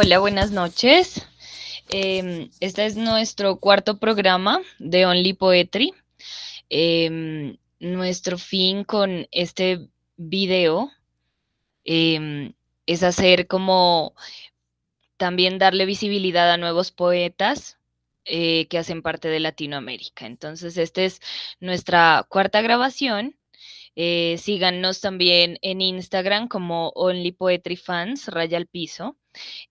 Hola, buenas noches. Este es nuestro cuarto programa de Only Poetry. Nuestro fin con este video es hacer como también darle visibilidad a nuevos poetas que hacen parte de Latinoamérica. Entonces, esta es nuestra cuarta grabación. Síganos también en Instagram como Only Poetry Fans, raya al piso.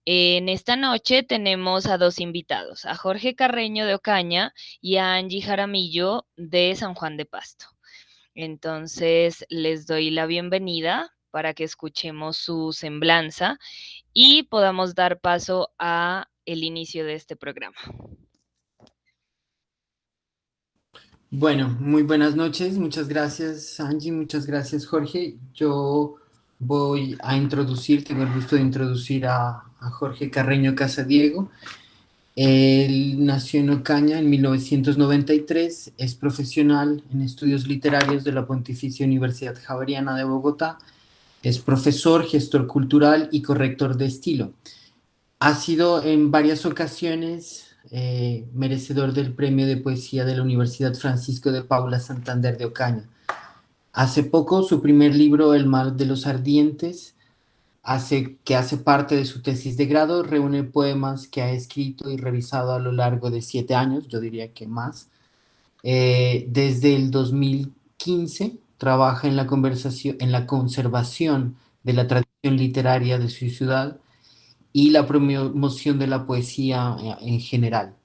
En esta noche tenemos a dos invitados, a Jorge Carreño de Ocaña y a Angie Jaramillo de San Juan de Pasto. Entonces les doy la bienvenida para que escuchemos su semblanza y podamos dar paso a el inicio de este programa. Bueno, muy buenas noches. Muchas gracias, Angie. Muchas gracias, Jorge. Yo voy a introducir, tengo el gusto de introducir a Jorge Carreño Casadiego. Él nació en Ocaña en 1993, es profesional en estudios literarios de la Pontificia Universidad Javeriana de Bogotá, es profesor, gestor cultural y corrector de estilo. Ha sido en varias ocasiones merecedor del Premio de Poesía de la Universidad Francisco de Paula Santander de Ocaña. Hace poco, su primer libro, El mar de los ardientes, que hace parte de su tesis de grado, reúne poemas que ha escrito y revisado a lo largo de 7 años, yo diría que más. Desde el 2015 trabaja en en la conservación de la tradición literaria de su ciudad y la promoción de la poesía en general.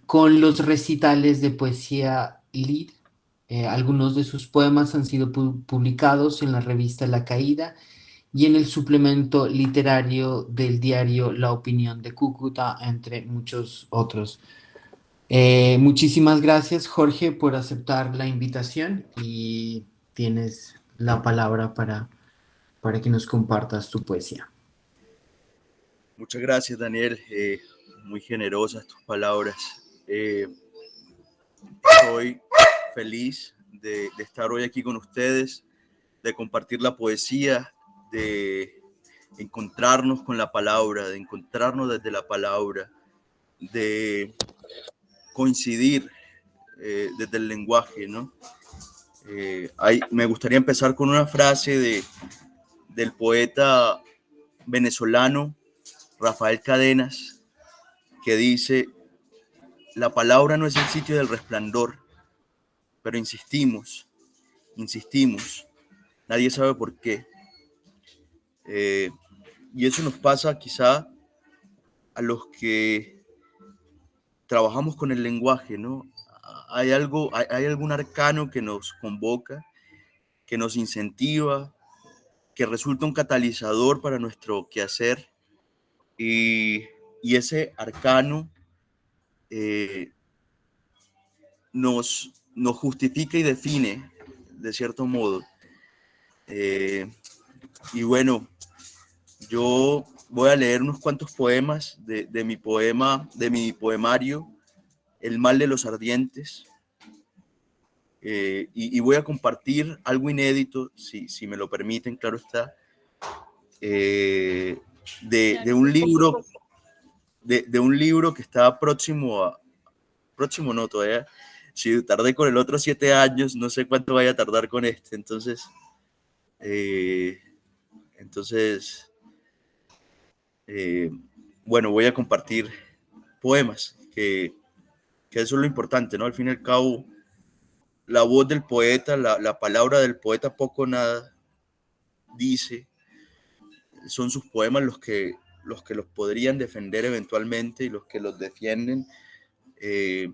Con los recitales de poesía Lid, algunos de sus poemas han sido publicados en la revista La Caída y en el suplemento literario del diario La Opinión de Cúcuta, entre muchos otros. Muchísimas gracias, Jorge, por aceptar la invitación y tienes la palabra para que nos compartas tu poesía. Muchas gracias, Daniel. Muy generosas tus palabras. Estoy feliz de estar hoy aquí con ustedes, de compartir la poesía, de encontrarnos con la palabra, de encontrarnos desde la palabra, de coincidir desde el lenguaje, ¿no? Me gustaría empezar con una frase del poeta venezolano Rafael Cadenas, que dice: la palabra no es el sitio del resplandor, pero insistimos, nadie sabe por qué. Y eso nos pasa quizá a los que trabajamos con el lenguaje, ¿no? Hay algún arcano que nos convoca, que nos incentiva, que resulta un catalizador para nuestro quehacer, y ese arcano eh, nos justifica y define de cierto modo. Y bueno, yo voy a leer unos cuantos poemas de mi poemario, El mal de los ardientes, y voy a compartir algo inédito, si me lo permiten, claro está, de un libro, de un libro que está próximo no todavía, si tardé con el otro 7 años, no sé cuánto vaya a tardar con este, eh, entonces eh, bueno, voy a compartir poemas, que eso es lo importante, ¿no? Al fin y al cabo, la voz del poeta, la palabra del poeta poco nada dice, son sus poemas los podrían defender eventualmente, y los que los defienden eh,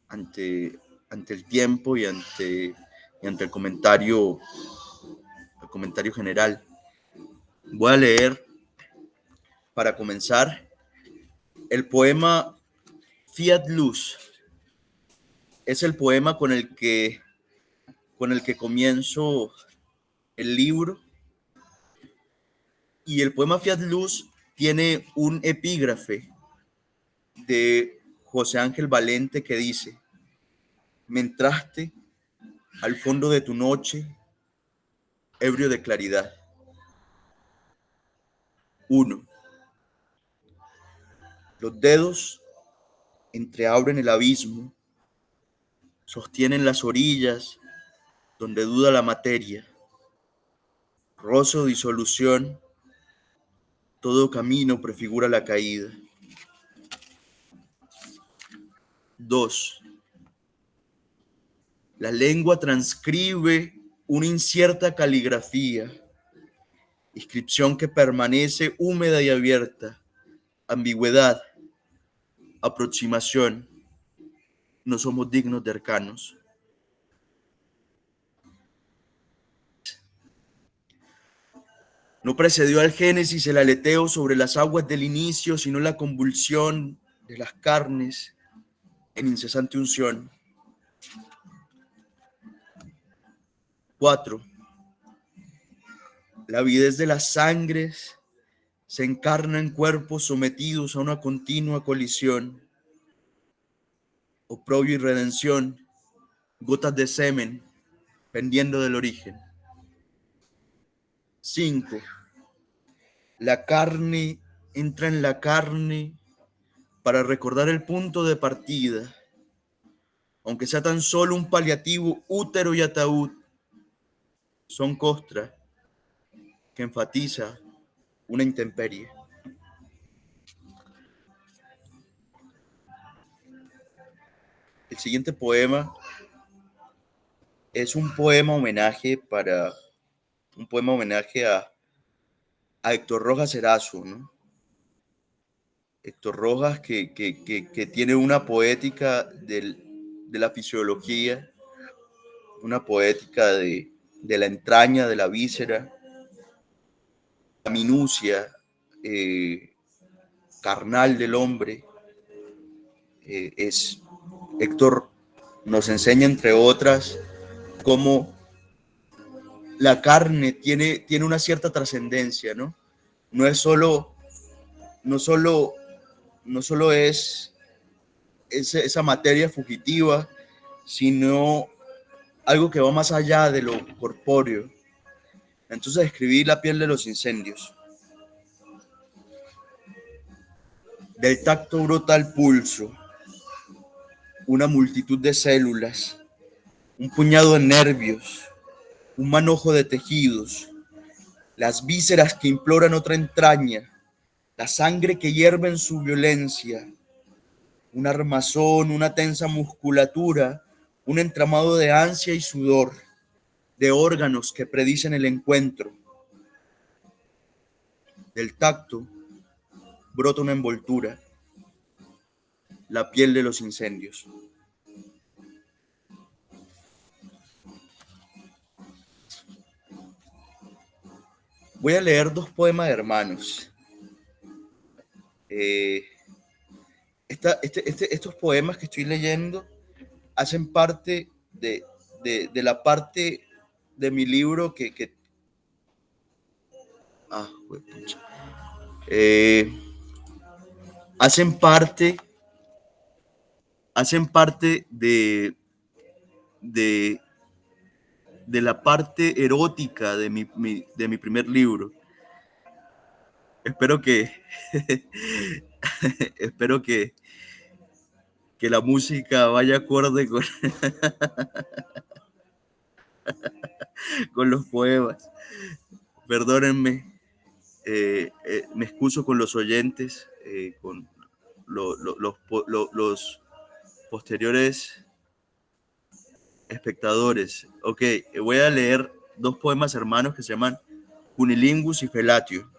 ante, ante el tiempo y ante el comentario general. Voy a leer, para comenzar, el poema Fiat Luz. Es el poema con el que comienzo el libro, y el poema Fiat Luz tiene un epígrafe de José Ángel Valente que dice: me entraste al fondo de tu noche, ebrio de claridad. 1. Los dedos entreabren el abismo, sostienen las orillas donde duda la materia. Roce o disolución, todo camino prefigura la caída. 2. La lengua transcribe una incierta caligrafía, inscripción que permanece húmeda y abierta, ambigüedad, aproximación, no somos dignos de arcanos. No precedió al Génesis el aleteo sobre las aguas del inicio, sino la convulsión de las carnes en incesante unción. 4. La avidez de las sangres se encarna en cuerpos sometidos a una continua colisión. Oprobio y redención, gotas de semen pendiendo del origen. 5. La carne entra en la carne para recordar el punto de partida, aunque sea tan solo un paliativo. Útero y ataúd son costra que enfatiza una intemperie. El siguiente poema es un poema homenaje a Héctor Rojas Erazo, ¿no? Héctor Rojas que tiene una poética de la fisiología, una poética de la entraña, de la víscera, la minucia carnal del hombre. Héctor nos enseña, entre otras, cómo la carne tiene una cierta trascendencia, ¿no? No es solo, no solo es esa materia fugitiva, sino algo que va más allá de lo corpóreo. Entonces escribí La piel de los incendios. Del tacto brota el pulso, una multitud de células, un puñado de nervios, un manojo de tejidos, las vísceras que imploran otra entraña, la sangre que hierve en su violencia, un armazón, una tensa musculatura, un entramado de ansia y sudor, de órganos que predicen el encuentro. Del tacto brota una envoltura, la piel de los incendios. Voy a leer dos poemas de hermanos. Estos poemas que estoy leyendo hacen parte de la parte de mi libro hacen parte de la parte erótica de mi primer libro. Espero que espero que la música vaya acorde con los poemas. Perdónenme, me excuso con los oyentes, con los posteriores espectadores. Ok, voy a leer dos poemas hermanos que se llaman Cunilingus y Felatio.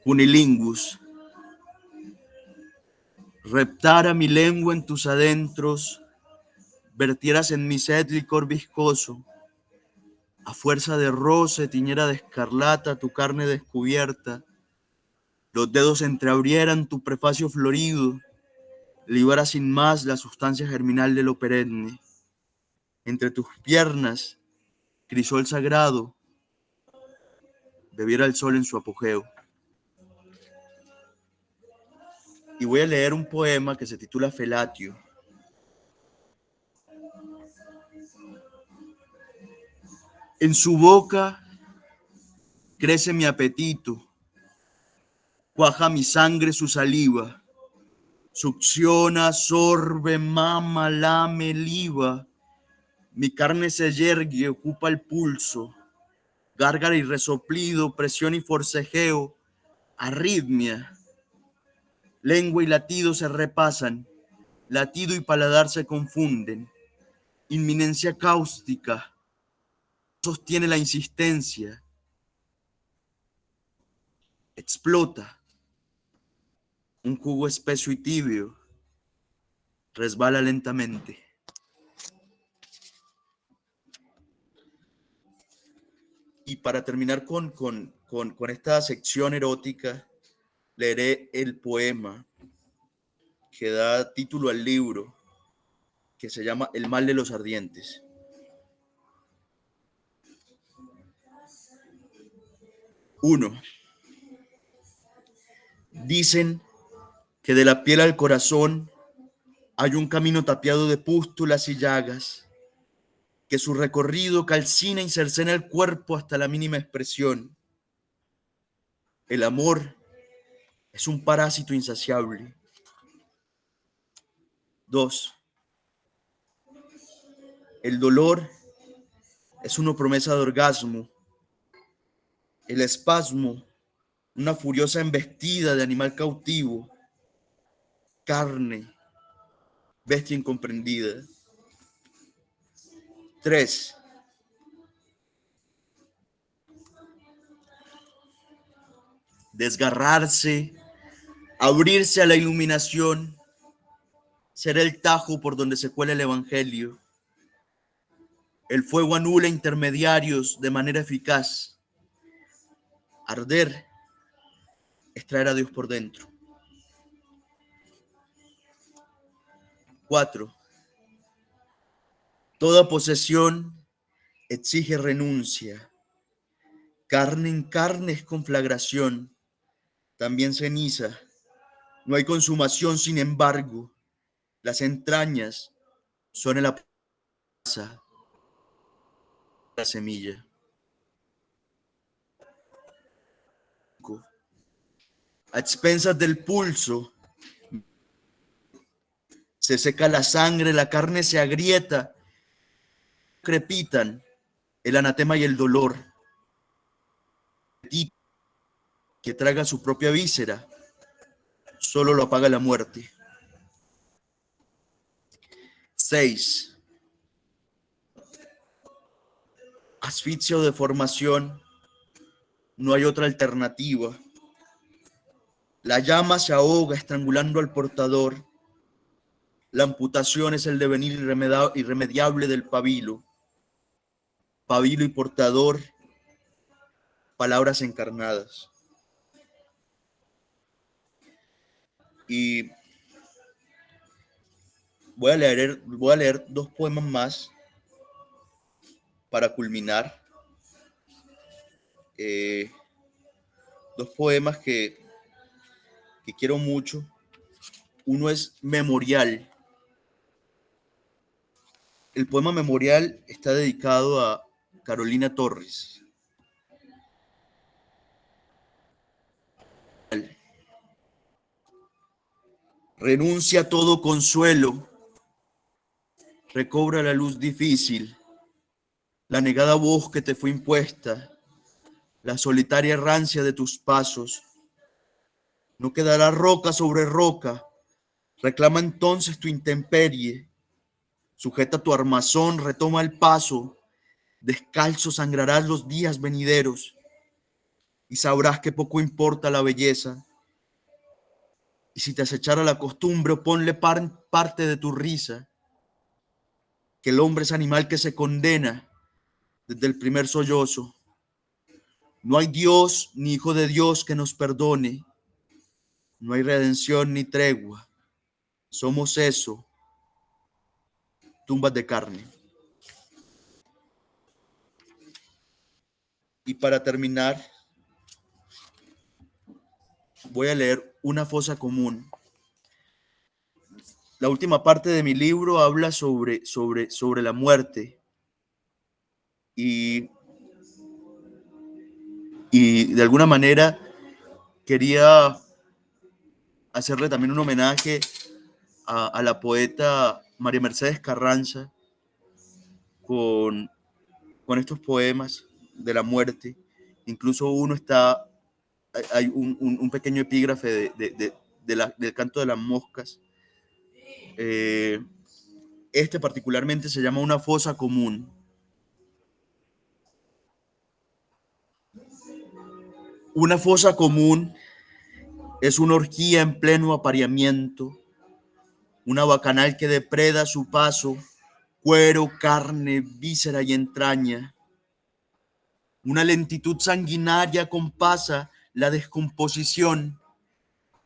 Cunilingus. Reptara mi lengua en tus adentros, vertieras en mi sed licor viscoso, a fuerza de roce tiñera de escarlata tu carne descubierta, los dedos entreabrieran tu prefacio florido, libara sin más la sustancia germinal de lo perenne. Entre tus piernas, crisol sagrado, bebiera el sol en su apogeo. Y voy a leer un poema que se titula Felatio. En su boca crece mi apetito, cuaja mi sangre su saliva, succiona, sorbe, mama, lame, liba, mi carne se yergue, ocupa el pulso, gárgara y resoplido, presión y forcejeo, arritmia, lengua y latido se repasan, latido y paladar se confunden, inminencia cáustica, sostiene la insistencia, explota, un jugo espeso y tibio, resbala lentamente. Y para terminar con esta sección erótica, leeré el poema que da título al libro, que se llama El mal de los ardientes. Uno. Dicen que de la piel al corazón hay un camino tapiado de pústulas y llagas, que su recorrido calcina y cercena el cuerpo hasta la mínima expresión. El amor es un parásito insaciable. 2. El dolor es una promesa de orgasmo. El espasmo, una furiosa embestida de animal cautivo. Carne, bestia incomprendida. 3. Desgarrarse, abrirse a la iluminación, será el tajo por donde se cuela el evangelio. El fuego anula intermediarios de manera eficaz. Arder es traer a Dios por dentro. 4. Toda posesión exige renuncia. Carne en carne es conflagración, también ceniza. No hay consumación, sin embargo. Las entrañas son el apoyo, la semilla. A expensas del pulso, se seca la sangre, la carne se agrieta, crepitan el anatema y el dolor. Que traga su propia víscera, solo lo apaga la muerte. 6. Asfixia o deformación, no hay otra alternativa. La llama se ahoga estrangulando al portador. La amputación es el devenir irremediable del pabilo. Pabilo y portador, palabras encarnadas. Y voy a leer 2 poemas más para culminar. 2 poemas que quiero mucho. Uno es Memorial. El poema Memorial está dedicado a Carolina Torres. Renuncia a todo consuelo, recobra la luz difícil, la negada voz que te fue impuesta, la solitaria errancia de tus pasos. No quedará roca sobre roca, reclama entonces tu intemperie, sujeta tu armazón, retoma el paso, descalzo sangrarás los días venideros y sabrás que poco importa la belleza. Y si te acechara la costumbre, ponle parte de tu risa, que el hombre es animal que se condena desde el primer sollozo. No hay Dios ni hijo de Dios que nos perdone, no hay redención ni tregua, somos eso, tumbas de carne. Y para terminar, voy a leer Una fosa común. La última parte de mi libro habla sobre la muerte. Y y de alguna manera quería hacerle también un homenaje a la poeta María Mercedes Carranza con estos poemas de la muerte. Incluso uno está, hay un pequeño epígrafe del canto de las moscas. Este particularmente se llama Una fosa común. Una fosa común es una orgía en pleno apareamiento, una bacanal que depreda a su paso cuero, carne, víscera y entraña. Una lentitud sanguinaria compasa la descomposición,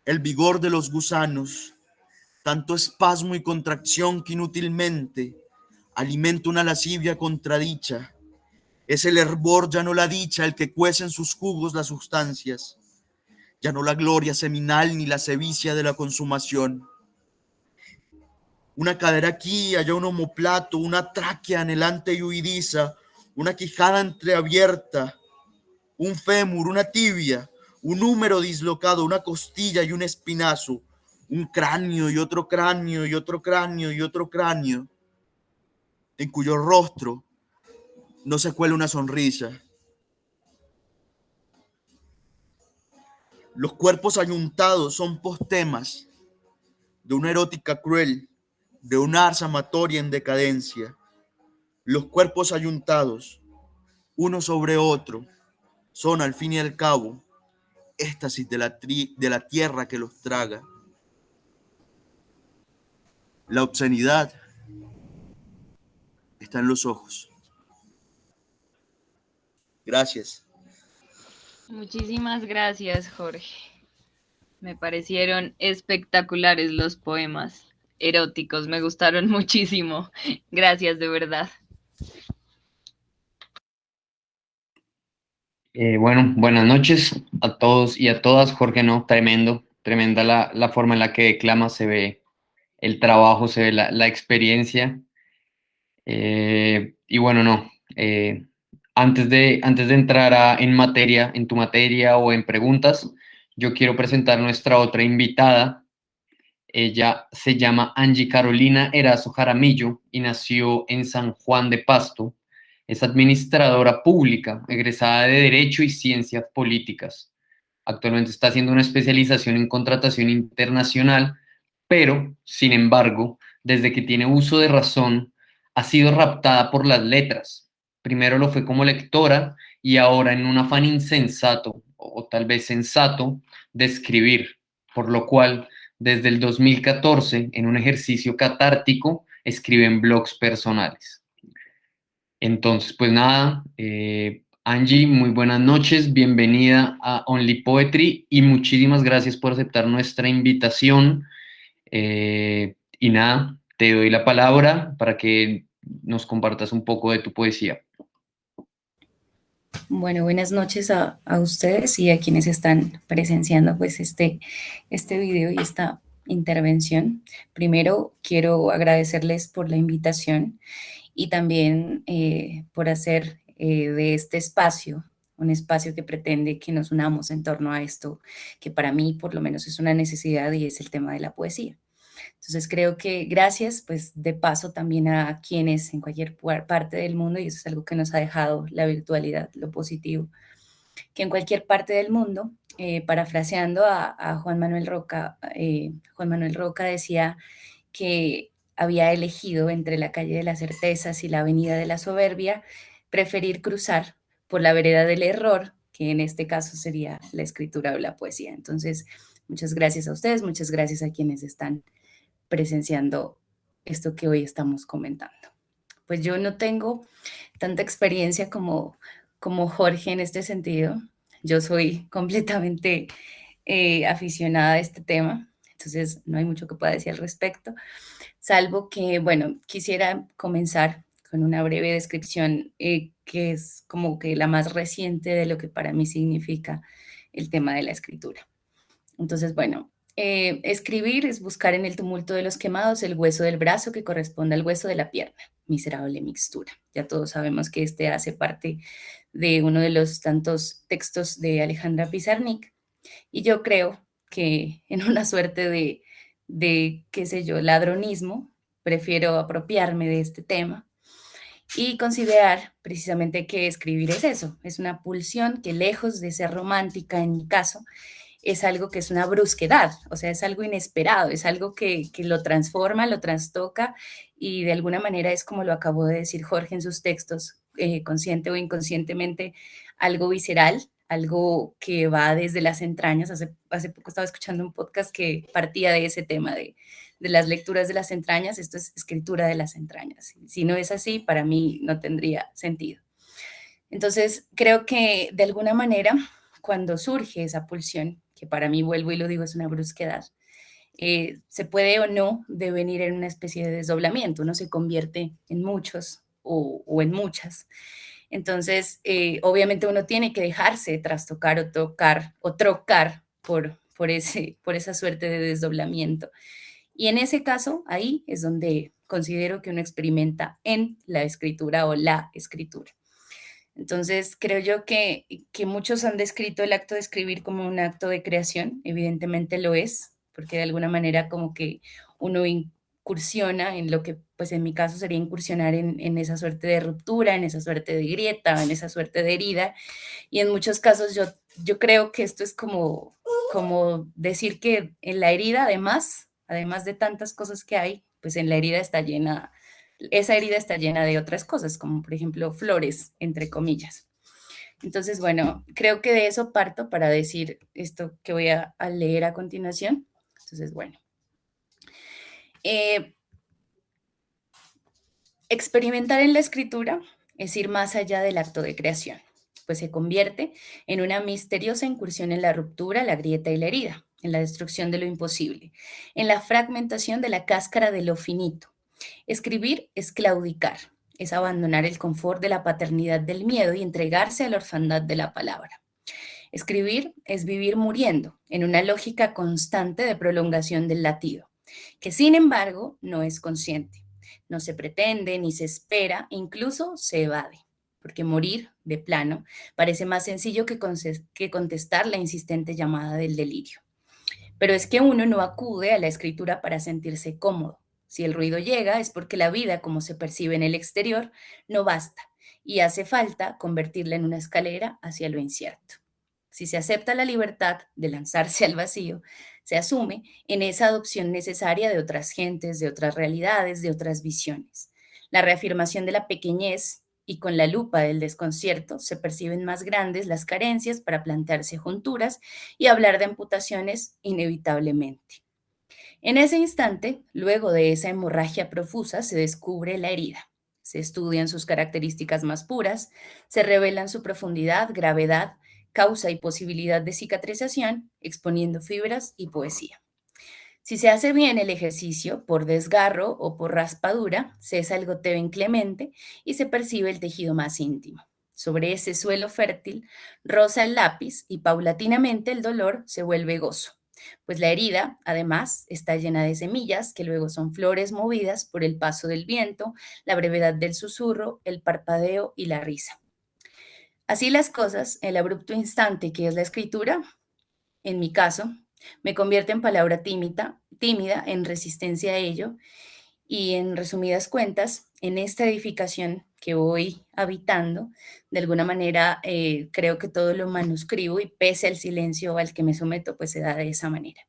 el vigor de los gusanos, tanto espasmo y contracción que inútilmente alimenta una lascivia contradicha. Es el hervor, ya no la dicha, el que cuece en sus jugos las sustancias, ya no la gloria seminal ni la sevicia de la consumación. Una cadera aquí, allá un omoplato, una tráquea anhelante y huidiza, una quijada entreabierta, un fémur, una tibia, un húmero dislocado, una costilla y un espinazo, un cráneo y otro cráneo y otro cráneo y otro cráneo, en cuyo rostro no se cuela una sonrisa. Los cuerpos ayuntados son postemas de una erótica cruel, de una ars amatoria en decadencia. Los cuerpos ayuntados, uno sobre otro, son al fin y al cabo éxtasis de la tierra que los traga. La obscenidad está en los ojos. Gracias. Muchísimas gracias, Jorge. Me parecieron espectaculares los poemas eróticos, me gustaron muchísimo. Gracias, de verdad. Bueno, buenas noches a todos y a todas. Jorge, no, tremenda la forma en la que declama, se ve el trabajo, se ve la experiencia. Y bueno, no, antes de entrar en tu materia o en preguntas, yo quiero presentar nuestra otra invitada. Ella se llama Angie Carolina Erazo Jaramillo y nació en San Juan de Pasto. Es administradora pública, egresada de Derecho y Ciencias Políticas. Actualmente está haciendo una especialización en contratación internacional, pero, sin embargo, desde que tiene uso de razón, ha sido raptada por las letras. Primero lo fue como lectora y ahora en un afán insensato, o tal vez sensato, de escribir, por lo cual, desde el 2014, en un ejercicio catártico, escribe en blogs personales. Entonces, pues nada, Angie, muy buenas noches, bienvenida a Only Poetry y muchísimas gracias por aceptar nuestra invitación. Y nada, te doy la palabra para que nos compartas un poco de tu poesía. Bueno, buenas noches a ustedes y a quienes están presenciando pues este video y esta intervención. Primero, quiero agradecerles por la invitación y también por hacer de este espacio un espacio que pretende que nos unamos en torno a esto, que para mí por lo menos es una necesidad y es el tema de la poesía. Entonces creo que gracias, pues de paso también a quienes en cualquier parte del mundo, y eso es algo que nos ha dejado la virtualidad, lo positivo, que en cualquier parte del mundo, parafraseando a Juan Manuel Roca decía que había elegido entre la calle de las certezas y la avenida de la soberbia, preferir cruzar por la vereda del error, que en este caso sería la escritura o la poesía. Entonces, muchas gracias a ustedes, muchas gracias a quienes están presenciando esto que hoy estamos comentando. Pues yo no tengo tanta experiencia como Jorge en este sentido. Yo soy completamente aficionada a este tema, entonces no hay mucho que pueda decir al respecto, salvo que, bueno, quisiera comenzar con una breve descripción que es como que la más reciente de lo que para mí significa el tema de la escritura. Entonces, bueno, Escribir es buscar en el tumulto de los quemados el hueso del brazo que corresponde al hueso de la pierna. Miserable mixtura. Ya todos sabemos que este hace parte de uno de los tantos textos de Alejandra Pizarnik. Y yo creo que en una suerte de qué sé yo, ladronismo, prefiero apropiarme de este tema y considerar precisamente que escribir es eso, es una pulsión que lejos de ser romántica en mi caso, es algo que es una brusquedad, o sea, es algo inesperado, es algo que lo transforma, lo trastoca y de alguna manera es como lo acabó de decir Jorge en sus textos, consciente o inconscientemente, algo visceral, algo que va desde las entrañas. Hace poco estaba escuchando un podcast que partía de ese tema, de las lecturas de las entrañas. Esto es escritura de las entrañas. Si no es así, para mí no tendría sentido. Entonces, creo que de alguna manera, cuando surge esa pulsión, que para mí, vuelvo y lo digo, es una brusquedad, se puede o no devenir en una especie de desdoblamiento, uno se convierte en muchos o en muchas. Entonces, obviamente uno tiene que dejarse trastocar o tocar o trocar por esa suerte de desdoblamiento. Y en ese caso, ahí es donde considero que uno experimenta en la escritura o la escritura. Entonces, creo yo que muchos han descrito el acto de escribir como un acto de creación, evidentemente lo es, porque de alguna manera como que uno incursiona en lo que, pues en mi caso sería incursionar en esa suerte de ruptura, en esa suerte de grieta, en esa suerte de herida, y en muchos casos yo creo que esto es como decir que en la herida, además de tantas cosas que hay, pues en la herida está llena, esa herida está llena de otras cosas, como por ejemplo flores, entre comillas. Entonces, bueno, creo que de eso parto para decir esto que voy a leer a continuación. Entonces, bueno. Experimentar en la escritura es ir más allá del acto de creación, pues se convierte en una misteriosa incursión en la ruptura, la grieta y la herida, en la destrucción de lo imposible, en la fragmentación de la cáscara de lo finito. Escribir es claudicar, es abandonar el confort de la paternidad del miedo y entregarse a la orfandad de la palabra. Escribir es vivir muriendo, en una lógica constante de prolongación del latido, que sin embargo no es consciente. No se pretende ni se espera, incluso se evade, porque morir, de plano, parece más sencillo que contestar la insistente llamada del delirio. Pero es que uno no acude a la escritura para sentirse cómodo. Si el ruido llega es porque la vida, como se percibe en el exterior, no basta y hace falta convertirla en una escalera hacia lo incierto. Si se acepta la libertad de lanzarse al vacío, se asume en esa adopción necesaria de otras gentes, de otras realidades, de otras visiones. La reafirmación de la pequeñez y con la lupa del desconcierto se perciben más grandes las carencias para plantearse junturas y hablar de amputaciones inevitablemente. En ese instante, luego de esa hemorragia profusa, se descubre la herida. Se estudian sus características más puras, se revelan su profundidad, gravedad, causa y posibilidad de cicatrización, exponiendo fibras y poesía. Si se hace bien el ejercicio, por desgarro o por raspadura, cesa el goteo inclemente y se percibe el tejido más íntimo. Sobre ese suelo fértil, roza el lápiz y paulatinamente el dolor se vuelve gozo, pues la herida, además, está llena de semillas que luego son flores movidas por el paso del viento, la brevedad del susurro, el parpadeo y la risa. Así las cosas, el abrupto instante que es la escritura, en mi caso, me convierte en palabra tímida en resistencia a ello y en resumidas cuentas, en esta edificación que voy habitando, de alguna manera creo que todo lo manuscribo y pese al silencio al que me someto, pues se da de esa manera.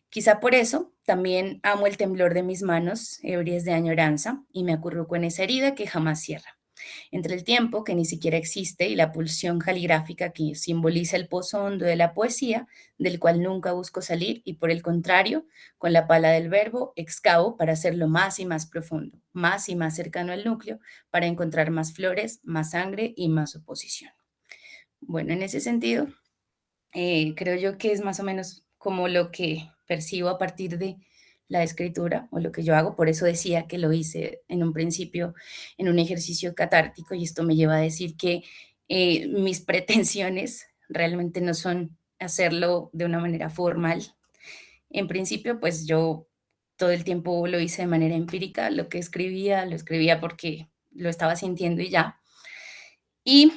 Quizá por eso también amo el temblor de mis manos, ebrias de añoranza, y me acurruco en esa herida que jamás cierra. Entre el tiempo, que ni siquiera existe, y la pulsión caligráfica que simboliza el pozo hondo de la poesía, del cual nunca busco salir, y por el contrario, con la pala del verbo, excavo para hacerlo más y más profundo, más y más cercano al núcleo, para encontrar más flores, más sangre y más oposición. Bueno, en ese sentido, creo yo que es más o menos como lo que percibo a partir de la escritura o lo que yo hago. Por eso decía que lo hice en un principio en un ejercicio catártico y esto me lleva a decir que mis pretensiones realmente no son hacerlo de una manera formal, En principio, pues yo todo el tiempo lo hice de manera empírica, lo que escribía, lo escribía porque lo estaba sintiendo y ya. Y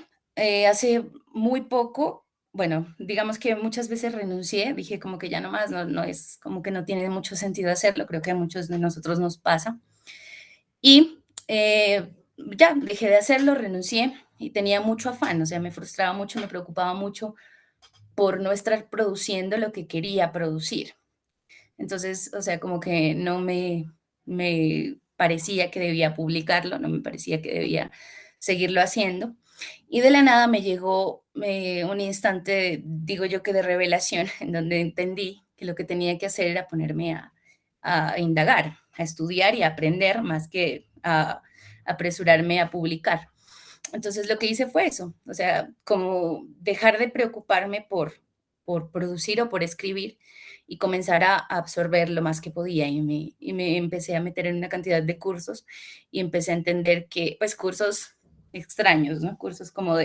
hace muy poco, bueno, digamos que muchas veces renuncié, dije como que ya no más, no, no es como que no tiene mucho sentido hacerlo, creo que a muchos de nosotros nos pasa. Y ya, dejé de hacerlo, renuncié y tenía mucho afán, o sea, me frustraba mucho, me preocupaba mucho por no estar produciendo lo que quería producir. Entonces, o sea, como que no me parecía que debía publicarlo, no me parecía que debía seguirlo haciendo. Y de la nada me llegó un instante, digo yo que de revelación, en donde entendí que lo que tenía que hacer era ponerme a indagar, a estudiar y a aprender más que a apresurarme a publicar. Entonces lo que hice fue eso, o sea, como dejar de preocuparme por producir o por escribir y comenzar a absorber lo más que podía y me empecé a meter en una cantidad de cursos y empecé a entender que, pues, cursos extraños, ¿no? Cursos como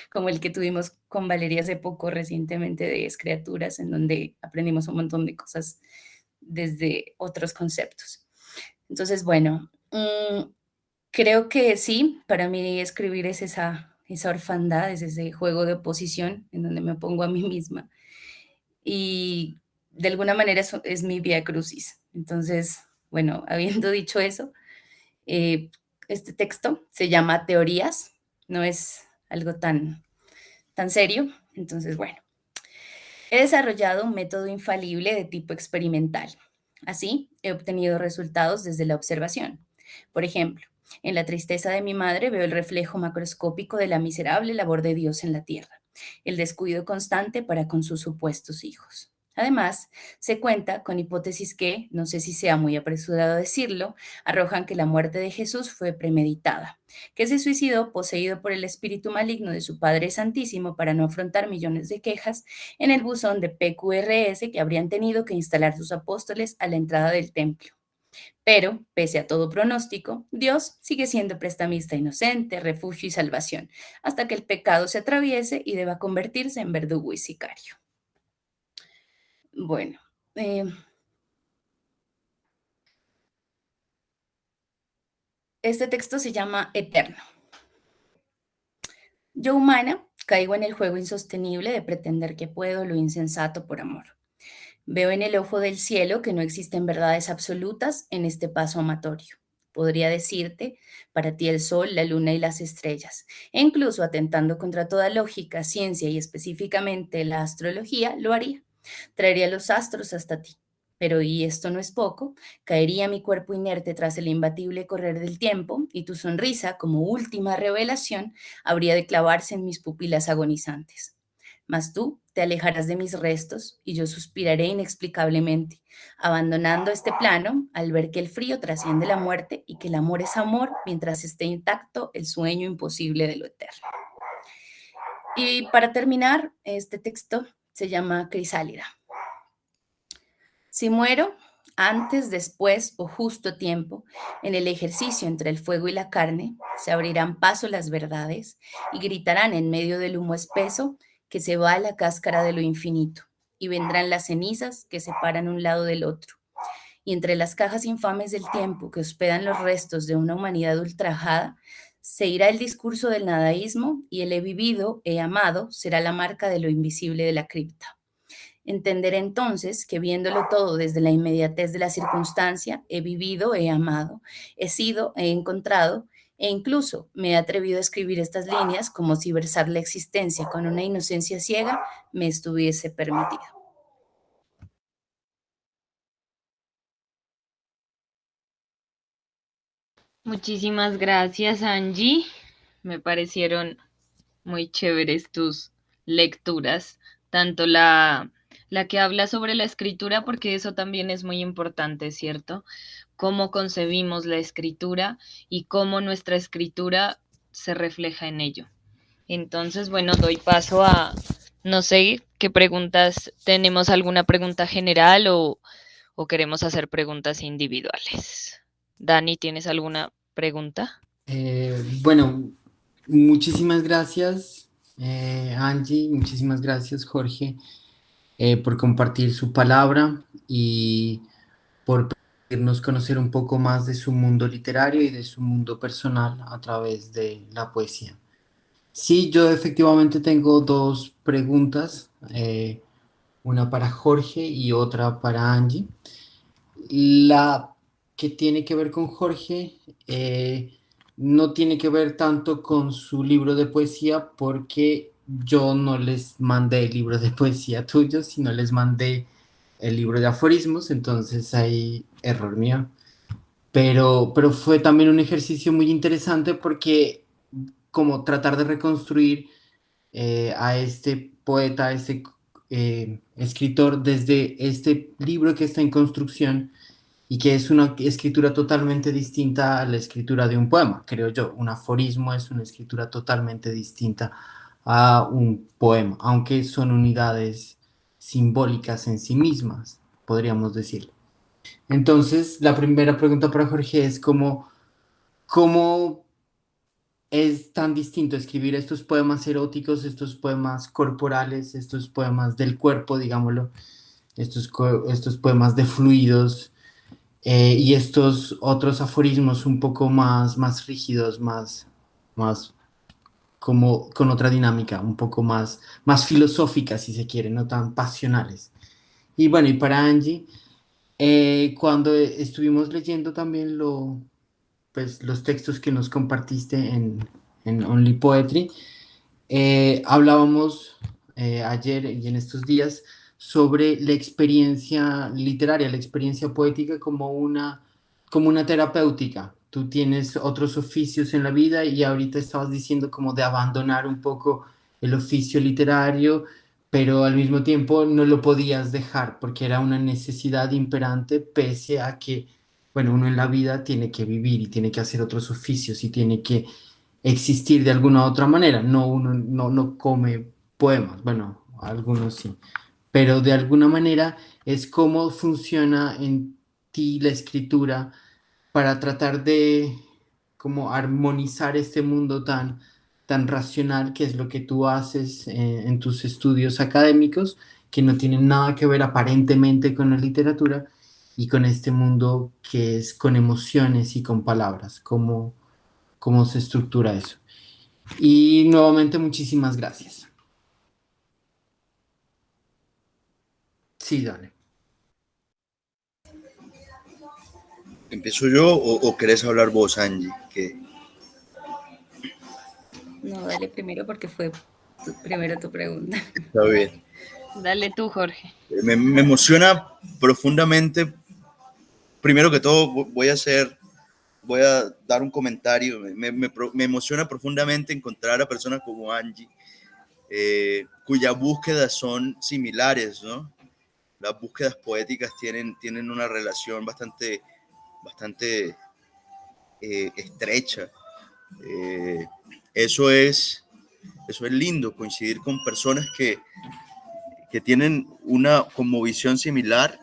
como el que tuvimos con Valeria hace poco recientemente de Escrituras, en donde aprendimos un montón de cosas desde otros conceptos. Entonces, bueno, creo que sí, para mí escribir es esa orfandad, es ese juego de oposición en donde me pongo a mí misma y de alguna manera eso es mi vía crucis. Entonces, bueno, habiendo dicho eso, eh, este texto se llama Teorías, no es algo tan serio. Entonces, bueno, he desarrollado un método infalible de tipo experimental. Así, he obtenido resultados desde la observación. Por ejemplo, en la tristeza de mi madre veo el reflejo macroscópico de la miserable labor de Dios en la tierra, el descuido constante para con sus supuestos hijos. Además, se cuenta con hipótesis que, no sé si sea muy apresurado decirlo, arrojan que la muerte de Jesús fue premeditada, que se suicidó poseído por el espíritu maligno de su Padre Santísimo para no afrontar millones de quejas en el buzón de PQRS que habrían tenido que instalar sus apóstoles a la entrada del templo. Pero, pese a todo pronóstico, Dios sigue siendo prestamista inocente, refugio y salvación, hasta que el pecado se atraviese y deba convertirse en verdugo y sicario. Bueno, eh, este texto se llama Eterno. Yo humana caigo en el juego insostenible de pretender que puedo lo insensato por amor. Veo en el ojo del cielo que no existen verdades absolutas en este paso amatorio. Podría decirte, para ti el sol, la luna y las estrellas, e incluso atentando contra toda lógica, ciencia y específicamente la astrología, lo haría. Traería los astros hasta ti. Pero, y esto no es poco, caería mi cuerpo inerte tras el imbatible correr del tiempo, y tu sonrisa, como última revelación, habría de clavarse en mis pupilas agonizantes. Mas tú te alejarás de mis restos y yo suspiraré inexplicablemente, abandonando este plano al ver que el frío trasciende la muerte y que el amor es amor mientras esté intacto el sueño imposible de lo eterno. Y para terminar, este texto se llama Crisálida. Si muero, antes, después o justo a tiempo, en el ejercicio entre el fuego y la carne, se abrirán paso las verdades y gritarán en medio del humo espeso que se va a la cáscara de lo infinito, y vendrán las cenizas que separan un lado del otro. Y entre las cajas infames del tiempo que hospedan los restos de una humanidad ultrajada, se irá el discurso del nadaísmo y el he vivido, he amado, será la marca de lo invisible de la cripta. Entenderé entonces que viéndolo todo desde la inmediatez de la circunstancia, he vivido, he amado, he sido, he encontrado, e incluso me he atrevido a escribir estas líneas como si versar la existencia con una inocencia ciega me estuviese permitido. Muchísimas gracias, Angie. Me parecieron muy chéveres tus lecturas, tanto la que habla sobre la escritura, porque eso también es muy importante, ¿cierto? Cómo concebimos la escritura y cómo nuestra escritura se refleja en ello. Entonces, bueno, doy paso a, no sé, qué preguntas, ¿tenemos alguna pregunta general o queremos hacer preguntas individuales? Dani, ¿tienes alguna pregunta? Bueno, muchísimas gracias, Angie, muchísimas gracias, Jorge. por compartir su palabra y por permitirnos conocer un poco más de su mundo literario y de su mundo personal a través de la poesía. Sí, yo efectivamente tengo dos preguntas, una para Jorge y otra para Angie. La que tiene que ver con Jorge no tiene que ver tanto con su libro de poesía porque yo no les mandé el libro de poesía tuyo, sino les mandé el libro de aforismos, entonces hay error mío. Pero fue también un ejercicio muy interesante porque como tratar de reconstruir a este poeta, a este escritor desde este libro que está en construcción y que es una escritura totalmente distinta a la escritura de un poema, creo yo. Un aforismo es una escritura totalmente distinta a un poema, aunque son unidades simbólicas en sí mismas, podríamos decir. Entonces, la primera pregunta para Jorge es cómo es tan distinto escribir estos poemas eróticos, estos poemas corporales, estos poemas del cuerpo, digámoslo, estos poemas de fluidos y estos otros aforismos un poco más rígidos, más como con otra dinámica, un poco más filosófica, si se quiere, no tan pasionales. Y bueno, y para Angie, cuando estuvimos leyendo también pues, los textos que nos compartiste en Only Poetry, hablábamos ayer y en estos días sobre la experiencia literaria, la experiencia poética como una terapéutica. Tú tienes otros oficios en la vida y ahorita estabas diciendo como de abandonar un poco el oficio literario, pero al mismo tiempo no lo podías dejar porque era una necesidad imperante pese a que, bueno, uno en la vida tiene que vivir y tiene que hacer otros oficios y tiene que existir de alguna otra manera. No, uno no come poemas, bueno, algunos sí, pero de alguna manera es cómo funciona en ti la escritura para tratar de como armonizar este mundo tan racional que es lo que tú haces en tus estudios académicos, que no tienen nada que ver aparentemente con la literatura y con este mundo que es con emociones y con palabras, cómo se estructura eso. Y nuevamente muchísimas gracias. Sí, dale. ¿Empiezo yo o querés hablar vos, Angie? Que No, dale primero porque fue primero tu pregunta. está bien. Dale tú, Jorge. Me emociona profundamente. Primero que todo, voy a dar un comentario. Me emociona profundamente encontrar a personas como Angie, cuyas búsquedas son similares, ¿no? Las búsquedas poéticas tienen una relación bastante estrecha. Eh, eso es, eso es lindo, coincidir con personas que tienen una como visión similar,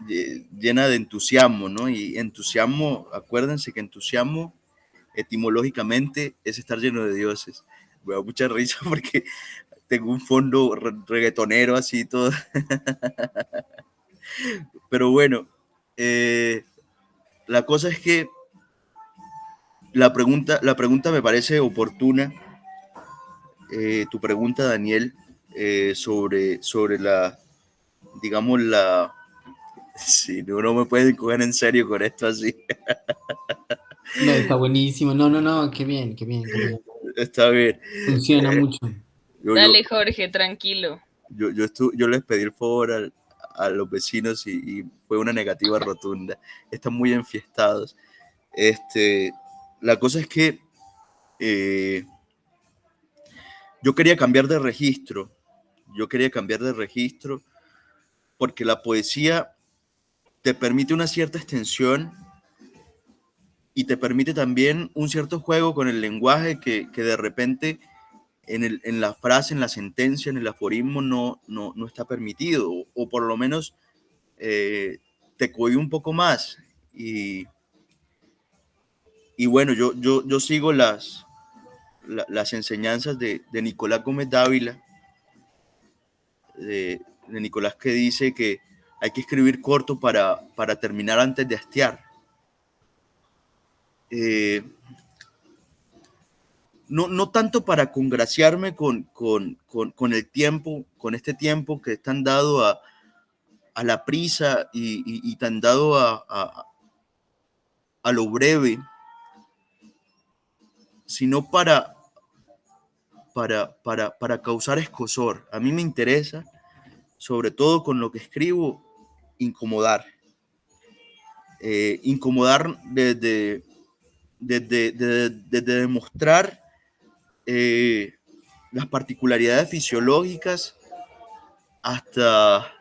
llena de entusiasmo, ¿no? Y entusiasmo, acuérdense que entusiasmo etimológicamente es estar lleno de dioses. Me da mucha risa porque tengo un fondo reggaetonero así todo. Pero bueno, la cosa es que la pregunta me parece oportuna. Tu pregunta, Daniel, sobre digamos, sí, no me pueden coger en serio con esto así. No, está buenísimo. No, qué bien, qué bien, qué bien. Está bien. Funciona mucho. Dale, Jorge, tranquilo. Yo les pedí el favor a los vecinos y fue una negativa rotunda. Están muy enfiestados. La cosa es que eh, yo quería cambiar de registro. Yo quería cambiar de registro porque la poesía te permite una cierta extensión y te permite también un cierto juego con el lenguaje que de repente en la frase, en la sentencia, en el aforismo no está permitido, o por lo menos te cohíbe un poco más. Y bueno, yo sigo las enseñanzas de Nicolás Gómez Dávila, de Nicolás, que dice que hay que escribir corto para terminar antes de hastiar. No tanto para congraciarme con el tiempo, con este tiempo que es tan dado a la prisa y tan dado a lo breve, sino para causar escozor. A mí me interesa, sobre todo con lo que escribo, incomodar. Incomodar desde demostrar las particularidades fisiológicas hasta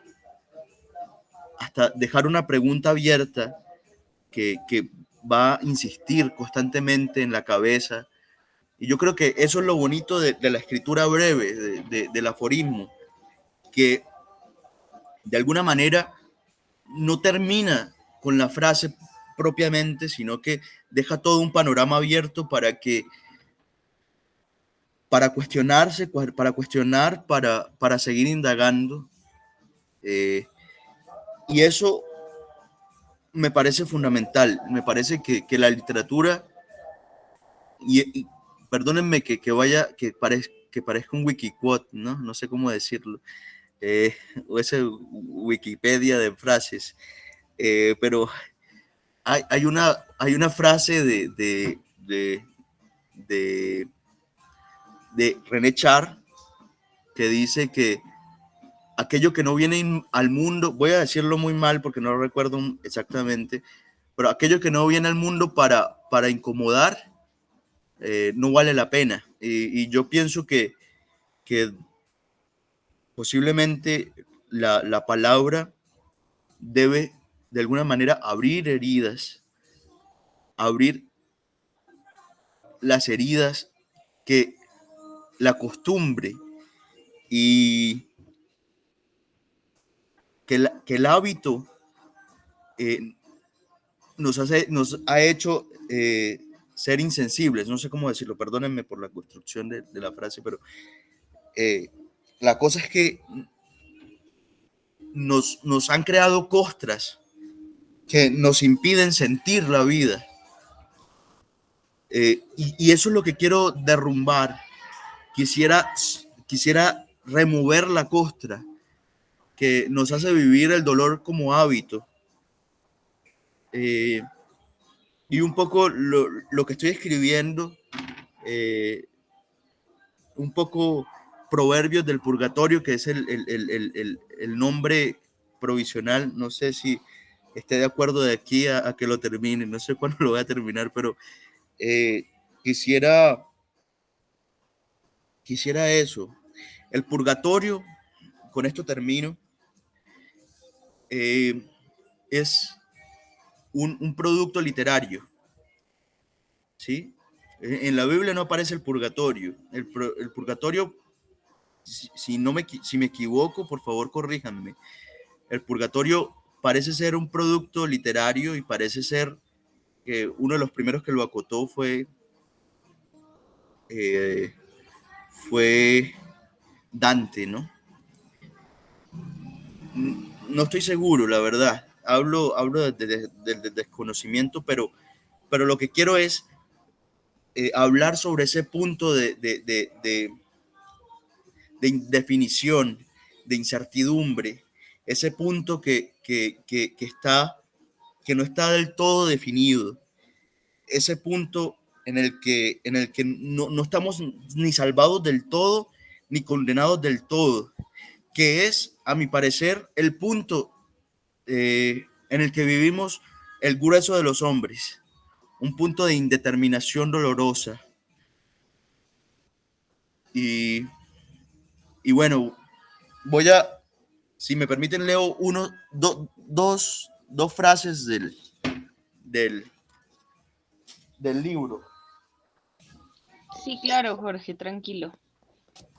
dejar una pregunta abierta que va a insistir constantemente en la cabeza. Y yo creo que eso es lo bonito de la escritura breve, del aforismo, que de alguna manera no termina con la frase propiamente, sino que deja todo un panorama abierto para cuestionarse, para cuestionar, para seguir indagando. Y eso me parece fundamental. Me parece que la literatura, y perdónenme que parezca un wikiquote, ¿no? No sé cómo decirlo, o ese Wikipedia de frases, pero hay una frase de René Char que dice que aquello que no viene al mundo, voy a decirlo muy mal porque no lo recuerdo exactamente, pero aquello que no viene al mundo para incomodar, no vale la pena. Y yo pienso que posiblemente la palabra debe de alguna manera abrir heridas, abrir las heridas que la costumbre y que el hábito nos ha hecho ser insensibles. No sé cómo decirlo, perdónenme por la construcción de la frase, pero la cosa es que nos han creado costras que nos impiden sentir la vida. Y eso es lo que quiero derrumbar. Quisiera remover la costra que nos hace vivir el dolor como hábito. Y un poco lo que estoy escribiendo, un poco Proverbios del Purgatorio, que es el nombre provisional. No sé si esté de acuerdo de aquí a que lo termine, no sé cuándo lo voy a terminar, pero quisiera eso. El purgatorio, con esto termino, es un producto literario, ¿sí? En la Biblia no aparece el purgatorio. El purgatorio, si me equivoco, por favor corríjanme. El purgatorio parece ser un producto literario y parece ser que uno de los primeros que lo acotó fue Dante, ¿no? No estoy seguro, la verdad. Hablo del desconocimiento, pero lo que quiero es hablar sobre ese punto de indefinición, de incertidumbre, ese punto que no está del todo definido, ese punto en el que no estamos ni salvados del todo, ni condenados del todo, que es, a mi parecer, el punto en el que vivimos el grueso de los hombres, un punto de indeterminación dolorosa. Y bueno, si me permiten, leo dos frases del libro. Sí, claro, Jorge, tranquilo.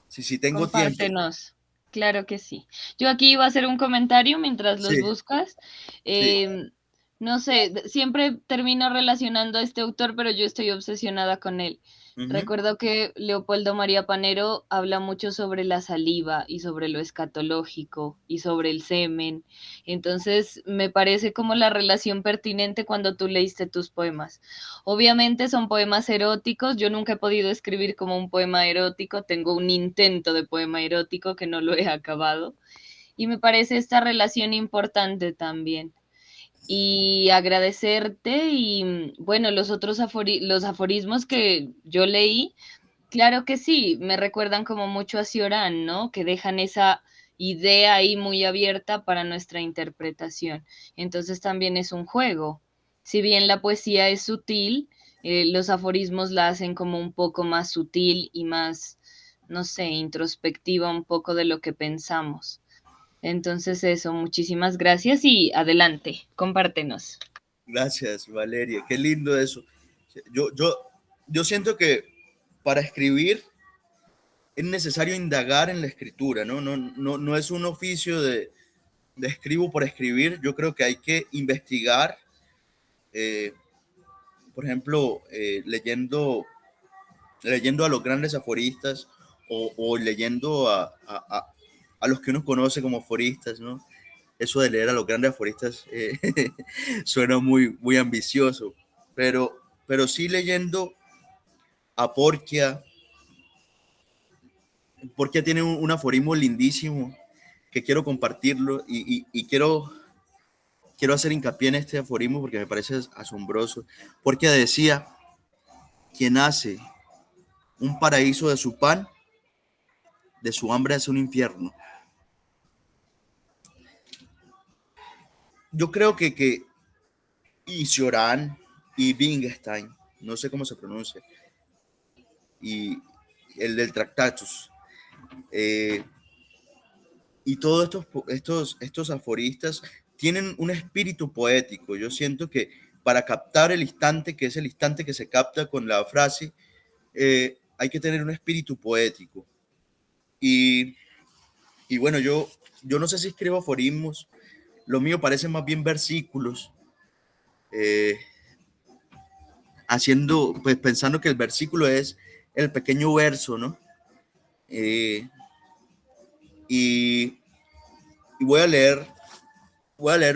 Si tengo tiempo. Compártenos. Claro que sí. Yo aquí iba a hacer un comentario mientras los Sí. buscas. Sí. No sé, siempre termino relacionando a este autor, pero yo estoy obsesionada con él. Ujú. Recuerdo que Leopoldo María Panero habla mucho sobre la saliva y sobre lo escatológico y sobre el semen. Entonces, me parece como la relación pertinente cuando tú leíste tus poemas. Obviamente son poemas eróticos. Yo nunca he podido escribir como un poema erótico. Tengo un intento de poema erótico que no lo he acabado. Y me parece esta relación importante también y agradecerte y bueno, los otros los aforismos que yo leí, claro que sí, me recuerdan como mucho a Cioran, ¿no? Que dejan esa idea ahí muy abierta para nuestra interpretación. Entonces también es un juego. Si bien la poesía es sutil, los aforismos la hacen como un poco más sutil y más, no sé, introspectiva un poco de lo que pensamos. Entonces eso, muchísimas gracias y adelante, compártenos. Gracias, Valeria. Qué lindo eso. Yo, yo, yo siento que para escribir es necesario indagar en la escritura, ¿no? No es un oficio de escribo por escribir. Yo creo que hay que investigar, eh, por ejemplo, leyendo a los grandes aforistas o leyendo a los que uno conoce como aforistas, ¿no? Eso de leer a los grandes aforistas suena muy ambicioso, pero sí leyendo a Porcia. Porcia tiene un aforismo lindísimo que quiero compartirlo y quiero hacer hincapié en este aforismo porque me parece asombroso. Porcia decía, quien hace un paraíso de su pan, de su hambre hace un infierno. Yo creo que y Cioran y Wittgenstein, no sé cómo se pronuncia, y el del Tractatus, eh, y todos estos aforistas tienen un espíritu poético. Yo siento que para captar el instante, que es el instante que se capta con la frase, hay que tener un espíritu poético. Y, y bueno, yo no sé si escribo aforismos, lo mío parece más bien versículos, eh, haciendo, pues pensando que el versículo es el pequeño verso, ¿no? Eh, y, y voy a leer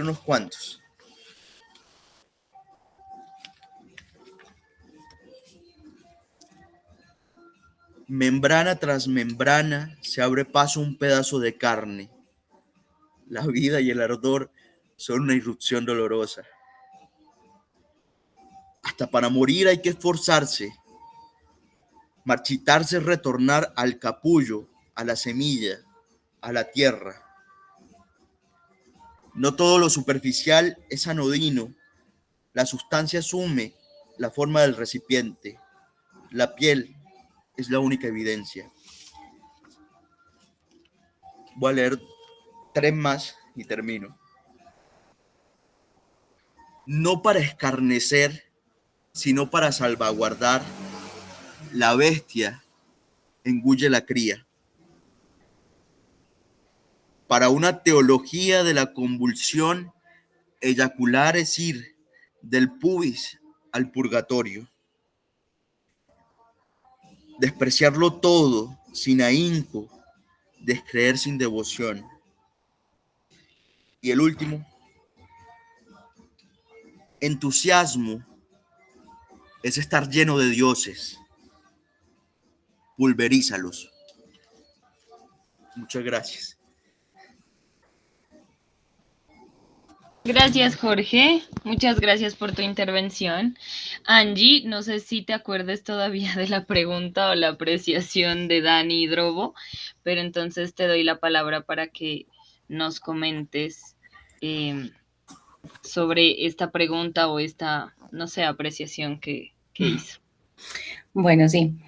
unos cuantos. Membrana tras membrana se abre paso un pedazo de carne. La vida y el ardor son una irrupción dolorosa. Hasta para morir hay que esforzarse. Marchitarse es retornar al capullo, a la semilla, a la tierra. No todo lo superficial es anodino. La sustancia asume la forma del recipiente. La piel es la única evidencia. Voy a leer tres más y termino. No para escarnecer, sino para salvaguardar, la bestia engulle la cría. Para una teología de la convulsión, eyacular es ir del pubis al purgatorio. Despreciarlo todo sin ahínco, descreer sin devoción. Y el último, entusiasmo es estar lleno de dioses. Pulverízalos. Muchas gracias. Gracias, Jorge. Muchas gracias por tu intervención. Angie, no sé si te acuerdes todavía de la pregunta o la apreciación de Dani Drobo, pero entonces te doy la palabra para que nos comentes eh, sobre esta pregunta o esta, no sé, apreciación que hizo. Bueno, sí,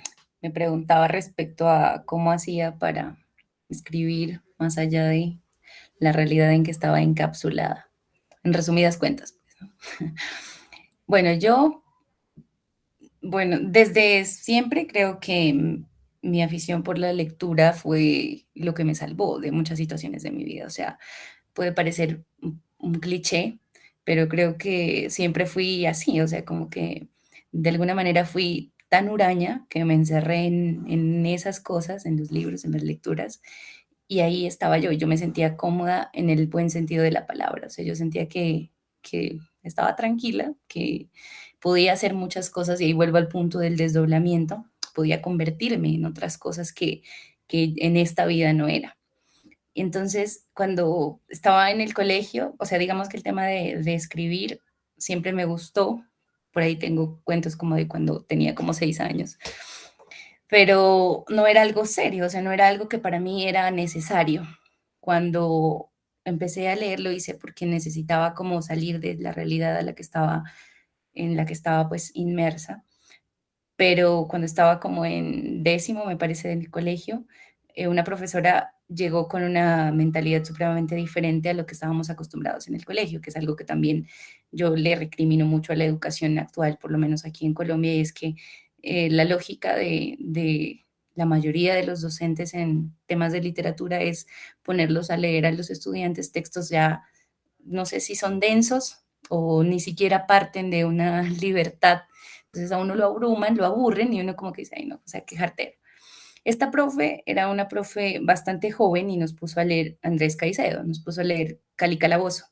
me preguntaba respecto a cómo hacía para escribir más allá de la realidad en que estaba encapsulada. En resumidas cuentas, pues, ¿no? Bueno, desde siempre creo que mi afición por la lectura fue lo que me salvó de muchas situaciones de mi vida. O sea, puede parecer un cliché, pero creo que siempre fui así, o sea, como que de alguna manera fui tan huraña que me encerré en esas cosas, en los libros, en las lecturas, y ahí estaba yo me sentía cómoda en el buen sentido de la palabra, o sea, yo sentía que estaba tranquila, que podía hacer muchas cosas, y ahí vuelvo al punto del desdoblamiento, podía convertirme en otras cosas que en esta vida no era. Entonces, cuando estaba en el colegio, o sea, digamos que el tema de escribir siempre me gustó. Por ahí tengo cuentos como de cuando tenía como 6 años, pero no era algo serio, o sea, no era algo que para mí era necesario. Cuando empecé a leer lo hice porque necesitaba como salir de la realidad a la que estaba, en la que estaba pues inmersa, pero cuando estaba como en décimo, me parece, del colegio, una profesora llegó con una mentalidad supremamente diferente a lo que estábamos acostumbrados en el colegio, que es algo que también yo le recrimino mucho a la educación actual, por lo menos aquí en Colombia, y es que la lógica de la mayoría de los docentes en temas de literatura es ponerlos a leer a los estudiantes textos ya, no sé si son densos o ni siquiera parten de una libertad. Entonces a uno lo abruman, lo aburren y uno como que dice, ay no, o sea, qué jartero. Esta profe era una profe bastante joven y nos puso a leer Andrés Caicedo, nos puso a leer Cali Calabozo.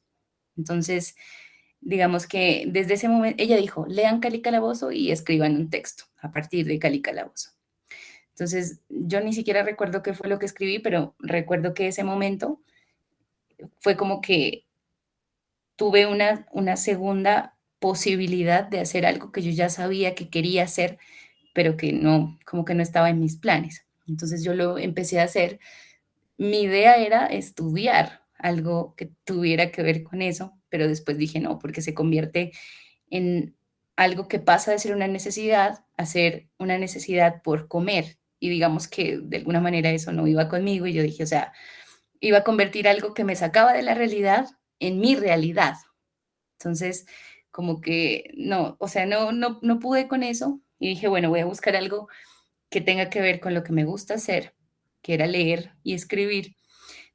Entonces, digamos que desde ese momento, ella dijo, lean Cali Calabozo y escriban un texto a partir de Cali Calabozo. Entonces, yo ni siquiera recuerdo qué fue lo que escribí, pero recuerdo que ese momento fue como que tuve una segunda posibilidad de hacer algo que yo ya sabía que quería hacer, pero que no, como que no estaba en mis planes. Entonces yo lo empecé a hacer. Mi idea era estudiar algo que tuviera que ver con eso, pero después dije no, porque se convierte en algo que pasa de ser una necesidad a ser una necesidad por comer. Y digamos que de alguna manera eso no iba conmigo y yo dije, o sea, iba a convertir algo que me sacaba de la realidad en mi realidad. Entonces, como que no, o sea, no pude con eso y dije, bueno, voy a buscar algo que tenga que ver con lo que me gusta hacer, que era leer y escribir,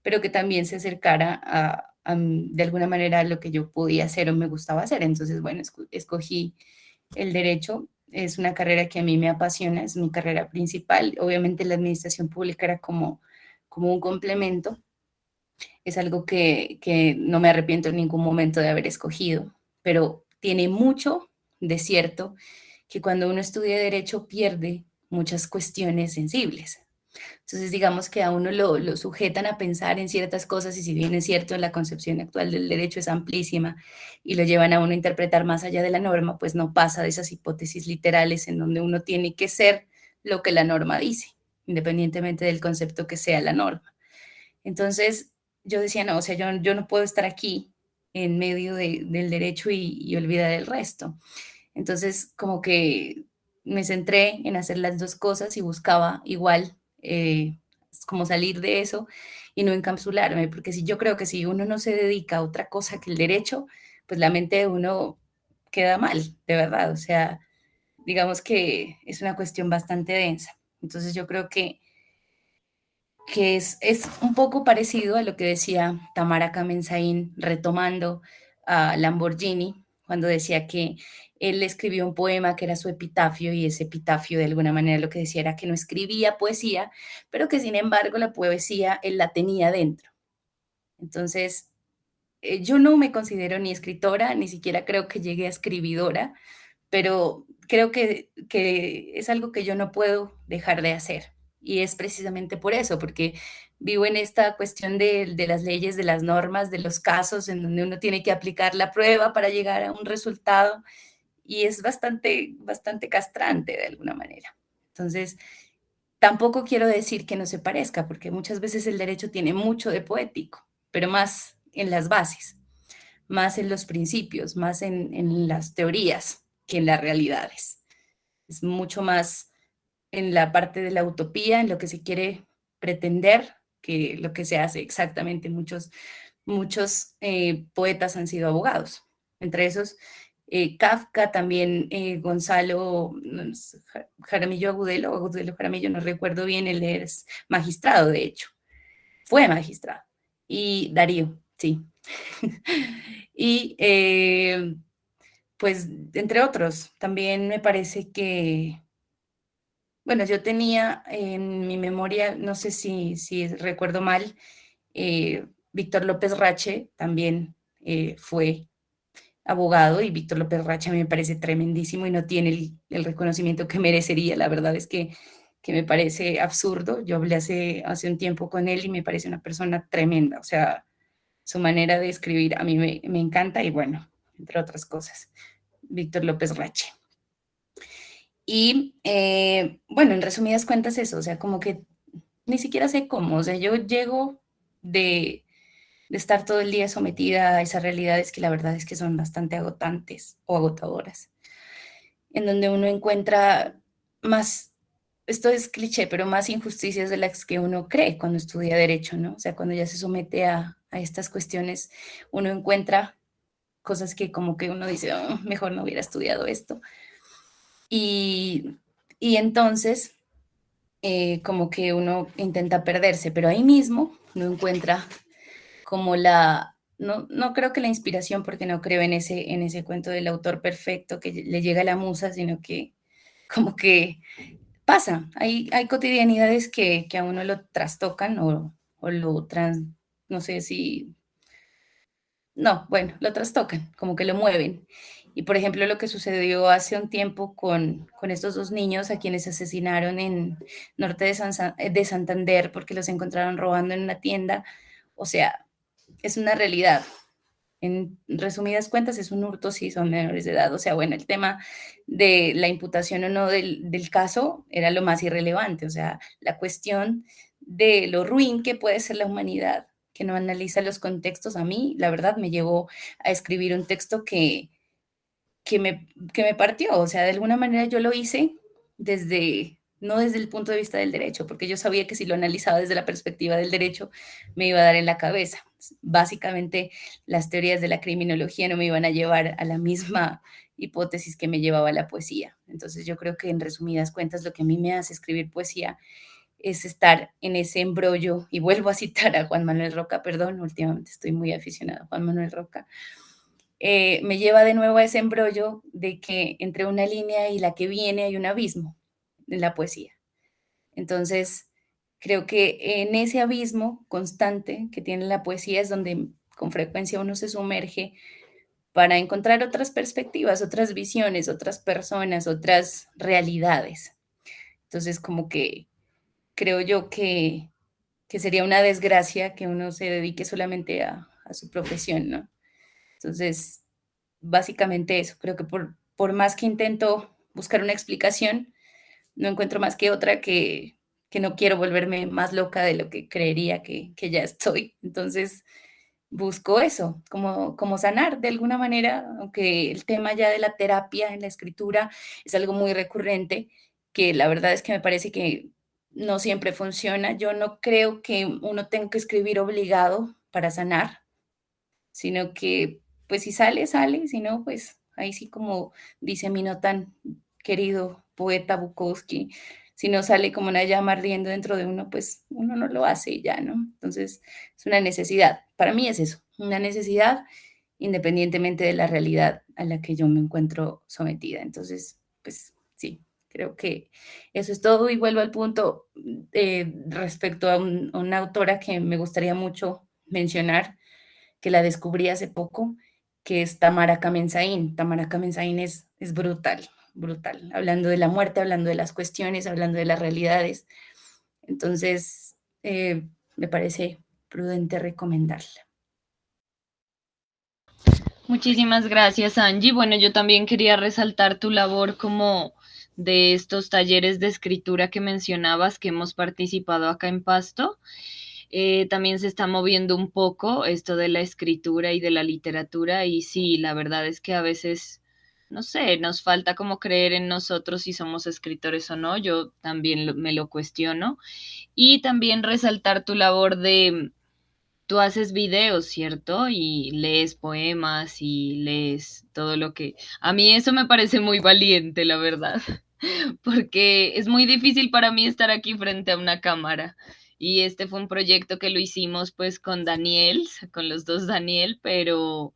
pero que también se acercara de alguna manera a lo que yo podía hacer o me gustaba hacer. Entonces, bueno, escogí el derecho. Es una carrera que a mí me apasiona, es mi carrera principal. Obviamente la administración pública era como un complemento, es algo que no me arrepiento en ningún momento de haber escogido, pero tiene mucho de cierto que cuando uno estudia derecho pierde muchas cuestiones sensibles. Entonces, digamos que a uno lo sujetan a pensar en ciertas cosas y si bien es cierto, la concepción actual del derecho es amplísima y lo llevan a uno a interpretar más allá de la norma, pues no pasa de esas hipótesis literales en donde uno tiene que ser lo que la norma dice, independientemente del concepto que sea la norma. Entonces yo decía, no, o sea, yo no puedo estar aquí en medio del derecho y olvidar el resto. Entonces como que me centré en hacer las dos cosas y buscaba igual como salir de eso y no encapsularme, porque si yo creo que si uno no se dedica a otra cosa que el derecho, pues la mente de uno queda mal, de verdad. O sea, digamos que es una cuestión bastante densa. Entonces yo creo que es un poco parecido a lo que decía Tamara Kamensain retomando a Lamborghini, cuando decía que él escribió un poema que era su epitafio y ese epitafio de alguna manera lo que decía era que no escribía poesía, pero que sin embargo la poesía él la tenía dentro. Entonces, yo no me considero ni escritora, ni siquiera creo que llegue a escribidora, pero creo que es algo que yo no puedo dejar de hacer. Y es precisamente por eso, porque vivo en esta cuestión de las leyes, de las normas, de los casos en donde uno tiene que aplicar la prueba para llegar a un resultado y es bastante castrante de alguna manera. Entonces, tampoco quiero decir que no se parezca, porque muchas veces el derecho tiene mucho de poético, pero más en las bases, más en los principios, más en las teorías que en las realidades. Es mucho más en la parte de la utopía, en lo que se quiere pretender, que lo que se hace exactamente. Muchos poetas han sido abogados, entre esos Kafka, también Gonzalo Jaramillo Agudelo, Agudelo Jaramillo, no recuerdo bien, él es magistrado, de hecho, fue magistrado, y Darío sí. Y pues, entre otros, también me parece que, bueno, yo tenía en mi memoria, no sé si recuerdo mal, Víctor López Rache también fue abogado y Víctor López Rache me parece tremendísimo y no tiene el reconocimiento que merecería. La verdad es que me parece absurdo. Yo hablé hace un tiempo con él y me parece una persona tremenda. O sea, su manera de escribir a mí me encanta y bueno, entre otras cosas, Víctor López Rache. Y bueno, en resumidas cuentas eso, o sea, como que ni siquiera sé cómo, o sea, yo llego de estar todo el día sometida a esas realidades que la verdad es que son bastante agotantes o agotadoras, en donde uno encuentra más, esto es cliché, pero más injusticias de las que uno cree cuando estudia derecho, ¿no? O sea, cuando ya se somete a estas cuestiones, uno encuentra cosas que como que uno dice, oh, mejor no hubiera estudiado esto. Y, y entonces, como que uno intenta perderse, pero ahí mismo uno encuentra como no creo que la inspiración, porque no creo en ese cuento del autor perfecto que le llega a la musa, sino que como que pasa, hay cotidianidades que a uno lo trastocan o no sé si, no, bueno, lo trastocan, como que lo mueven. Y por ejemplo, lo que sucedió hace un tiempo con estos dos niños a quienes asesinaron en norte de Santander porque los encontraron robando en una tienda, o sea, es una realidad. En resumidas cuentas, es un hurto si son menores de edad. O sea, bueno, el tema de la imputación o no del caso era lo más irrelevante. O sea, la cuestión de lo ruin que puede ser la humanidad, que no analiza los contextos, a mí, la verdad, me llevó a escribir un texto que me partió. O sea, de alguna manera yo lo hice no desde el punto de vista del derecho, porque yo sabía que si lo analizaba desde la perspectiva del derecho, me iba a dar en la cabeza. Básicamente, las teorías de la criminología no me iban a llevar a la misma hipótesis que me llevaba a la poesía. Entonces, yo creo que en resumidas cuentas, lo que a mí me hace escribir poesía es estar en ese embrollo, y vuelvo a citar a Juan Manuel Roca, perdón, últimamente estoy muy aficionada a Juan Manuel Roca, me lleva de nuevo a ese embrollo de que entre una línea y la que viene hay un abismo en la poesía. Entonces, creo que en ese abismo constante que tiene la poesía es donde con frecuencia uno se sumerge para encontrar otras perspectivas, otras visiones, otras personas, otras realidades. Entonces, como que creo yo que sería una desgracia que uno se dedique solamente a su profesión, ¿no? Entonces, básicamente eso, creo que por más que intento buscar una explicación, no encuentro más que otra que no quiero volverme más loca de lo que creería que ya estoy. Entonces, busco eso, como sanar de alguna manera, aunque el tema ya de la terapia en la escritura es algo muy recurrente, que la verdad es que me parece que no siempre funciona. Yo no creo que uno tenga que escribir obligado para sanar, sino que pues si sale, sale, si no, pues ahí sí como dice mi no tan querido poeta Bukowski, si no sale como una llama ardiendo dentro de uno, pues uno no lo hace y ya, ¿no? Entonces es una necesidad, para mí es eso, una necesidad independientemente de la realidad a la que yo me encuentro sometida. Entonces, pues sí, creo que eso es todo y vuelvo al punto respecto a una autora que me gustaría mucho mencionar, que la descubrí hace poco, que es Tamara Kamensain. Tamara Kamensain es brutal, brutal, hablando de la muerte, hablando de las cuestiones, hablando de las realidades. Entonces, me parece prudente recomendarla. Muchísimas gracias, Angie. Bueno, yo también quería resaltar tu labor como de estos talleres de escritura que mencionabas, que hemos participado acá en Pasto. También se está moviendo un poco esto de la escritura y de la literatura y sí, la verdad es que a veces, no sé, nos falta como creer en nosotros si somos escritores o no. Yo también me lo cuestiono. Y también resaltar tu labor de tú haces videos, ¿cierto? Y lees poemas y lees todo lo que... A mí eso me parece muy valiente, la verdad, porque es muy difícil para mí estar aquí frente a una cámara. y este fue un proyecto que lo hicimos pues con Daniel, con los dos Daniel, pero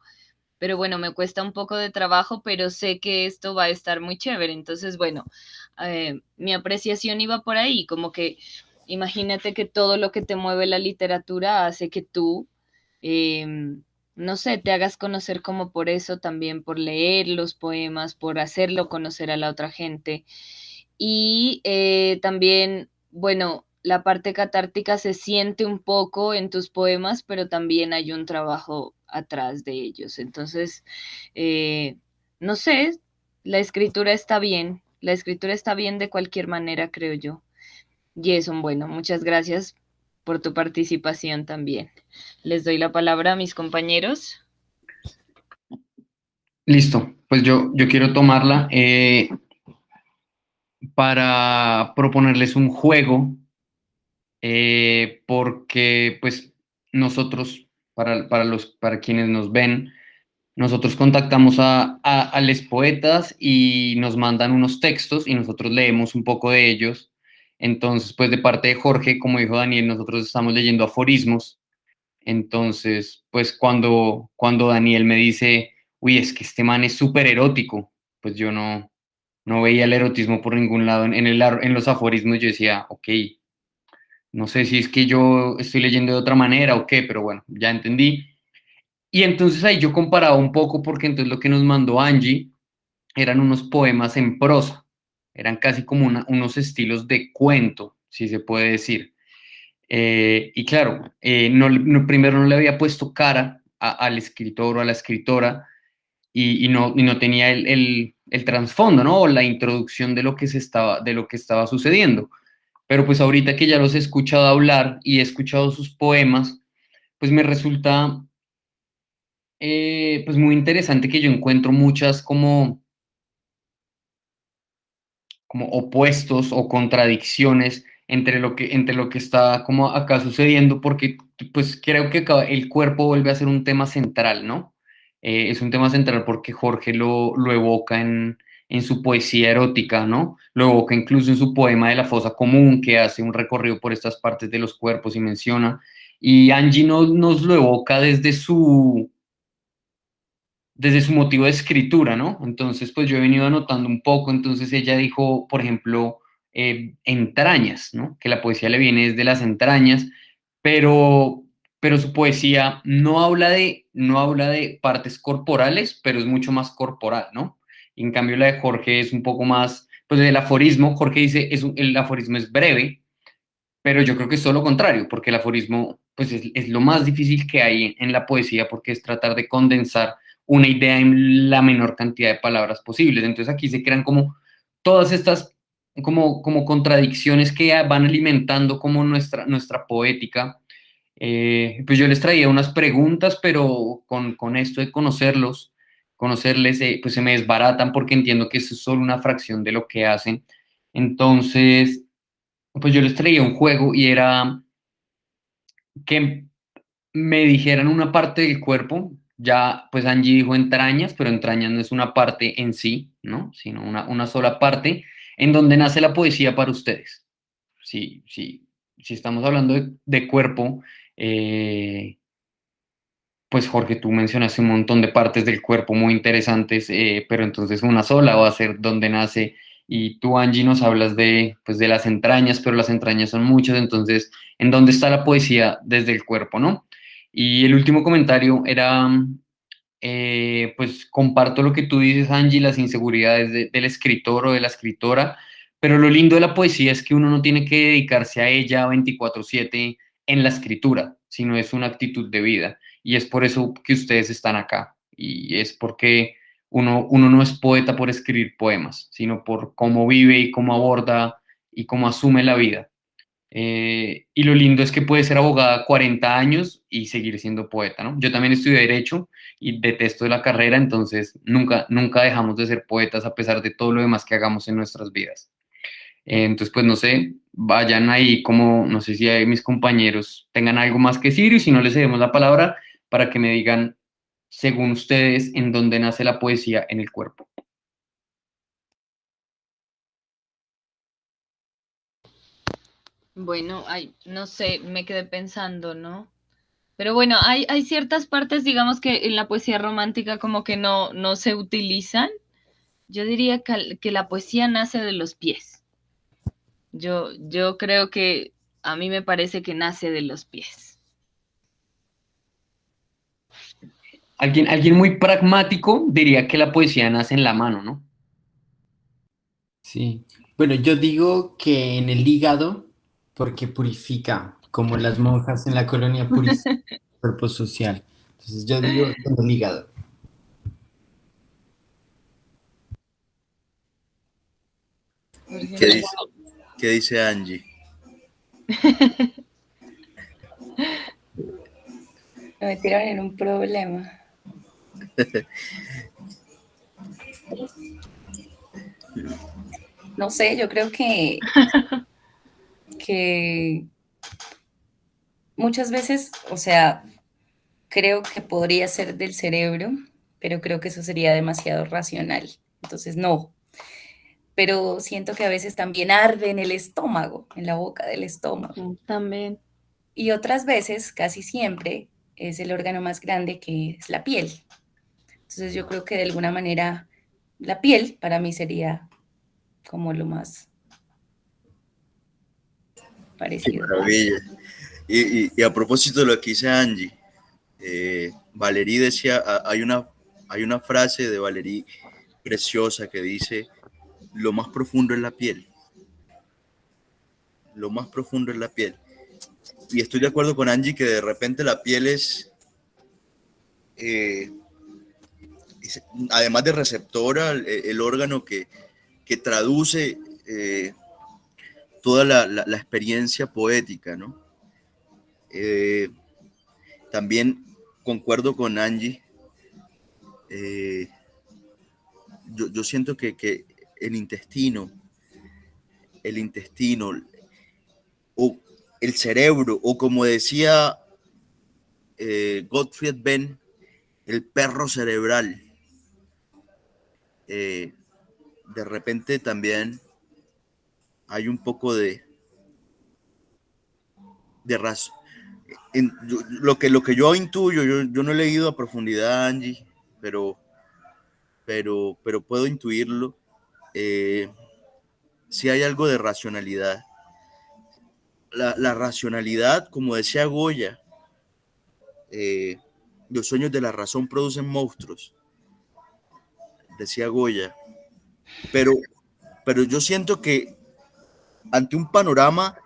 bueno, me cuesta un poco de trabajo, pero sé que esto va a estar muy chévere. Entonces, bueno, mi apreciación iba por ahí, como que imagínate que todo lo que te mueve la literatura hace que tú, eh, no sé, te hagas conocer como por eso también, por leer los poemas, por hacerlo conocer a la otra gente. Y también, bueno, la parte catártica se siente un poco en tus poemas, pero también hay un trabajo atrás de ellos. Entonces, eh, no sé, la escritura está bien, la escritura está bien de cualquier manera, creo yo. Jason, bueno, muchas gracias por tu participación también. Les doy la palabra a mis compañeros. Listo, pues yo quiero tomarla para proponerles un juego, porque pues nosotros, para quienes nos ven, nosotros contactamos a los poetas y nos mandan unos textos y nosotros leemos un poco de ellos. Entonces, pues de parte de Jorge, como dijo Daniel, nosotros estamos leyendo aforismos. Entonces, pues cuando Daniel me dice, uy, es que este man es súper erótico, pues yo no veía el erotismo por ningún lado en los aforismos. Yo decía, ok, no sé si es que yo estoy leyendo de otra manera o qué, pero bueno, ya entendí. Y entonces ahí yo comparaba un poco porque entonces lo que nos mandó Angie eran unos poemas en prosa, eran casi como unos estilos de cuento, si se puede decir. Y claro, primero no le había puesto cara al escritor o a la escritora y no tenía el trasfondo, ¿no? O la introducción de lo que estaba sucediendo. Pero pues ahorita que ya los he escuchado hablar y he escuchado sus poemas, pues me resulta pues muy interesante que yo encuentro muchas como opuestos o contradicciones entre lo que está como acá sucediendo, porque pues creo que acá el cuerpo vuelve a ser un tema central, ¿no? Es un tema central porque Jorge lo evoca en su poesía erótica, ¿no? Lo evoca incluso en su poema de la fosa común, que hace un recorrido por estas partes de los cuerpos y menciona, y Angie nos lo evoca desde su motivo de escritura, ¿no? Entonces, pues yo he venido anotando un poco, entonces ella dijo, por ejemplo, entrañas, ¿no? Que la poesía le viene desde las entrañas, pero, pero su poesía no habla de partes corporales, pero es mucho más corporal, ¿no? Y en cambio la de Jorge es un poco más, pues el aforismo, Jorge dice, el aforismo es breve, pero yo creo que es todo lo contrario, porque el aforismo pues es lo más difícil que hay en la poesía, porque es tratar de condensar una idea en la menor cantidad de palabras posibles. Entonces aquí se crean como todas estas como contradicciones que van alimentando como nuestra poética. Pues yo les traía unas preguntas, pero con esto de conocerles, pues se me desbaratan porque entiendo que eso es solo una fracción de lo que hacen. Entonces, pues yo les traía un juego y era que me dijeran una parte del cuerpo. Ya, pues Angie dijo entrañas, pero entrañas no es una parte en sí, ¿no? Sino una sola parte en donde nace la poesía para ustedes. Si estamos hablando de cuerpo, eh, pues Jorge, tú mencionaste un montón de partes del cuerpo muy interesantes, pero entonces una sola va a ser donde nace. Y tú, Angie, nos hablas pues de las entrañas, pero las entrañas son muchas, entonces, ¿en dónde está la poesía desde el cuerpo, no? Y el último comentario era, pues comparto lo que tú dices, Angie, las inseguridades del escritor o de la escritora, pero lo lindo de la poesía es que uno no tiene que dedicarse a ella 24/7 en la escritura, sino es una actitud de vida. Y es por eso que ustedes están acá. Y es porque uno no es poeta por escribir poemas, sino por cómo vive y cómo aborda y cómo asume la vida. Y lo lindo es que puede ser abogada 40 años y seguir siendo poeta, ¿no? Yo también estudié Derecho y detesto la carrera, entonces nunca dejamos de ser poetas a pesar de todo lo demás que hagamos en nuestras vidas. Entonces, pues no sé, vayan ahí como, no sé si hay mis compañeros tengan algo más que decir y si no les cedemos la palabra para que me digan, según ustedes, en dónde nace la poesía en el cuerpo. Bueno, ay, no sé, me quedé pensando, ¿no? Pero bueno, hay ciertas partes, digamos que en la poesía romántica como que no se utilizan. Yo diría que la poesía nace de los pies. Yo creo que a mí me parece que nace de los pies. Alguien muy pragmático diría que la poesía nace en la mano, ¿no? Sí. Bueno, yo digo que en el hígado, porque purifica, como las monjas en la colonia purifican el cuerpo social. Entonces yo digo en el hígado. Jorge, ¿Qué no. dice, qué dice Angie? Me metieron en un problema. No sé, yo creo que muchas veces, o sea, creo que podría ser del cerebro, pero creo que eso sería demasiado racional. Entonces, no. Pero siento que a veces también arde en el estómago, en la boca del estómago. También. Y otras veces, casi siempre, es el órgano más grande que es la piel. Entonces yo creo que de alguna manera la piel para mí sería como lo más Qué parecido. maravilla. Y a propósito de lo que dice Angie, Valerie decía, hay una frase de Valerie preciosa que dice, lo más profundo es la piel, lo más profundo es la piel. Y estoy de acuerdo con Angie que de repente la piel eh, además de receptora, el órgano que traduce toda la experiencia poética, ¿no? Eh, También concuerdo con Angie. eh, yo siento que el intestino, el intestino o el cerebro, o como decía Gottfried Benn, el perro cerebral, eh, de repente también hay un poco de razón. Lo que yo intuyo, yo no he leído a profundidad, Angie, pero, pero puedo intuirlo. Si hay algo de racionalidad. La racionalidad, como decía Goya, eh, los sueños de la razón producen monstruos, decía Goya, pero, pero yo siento que ante un panorama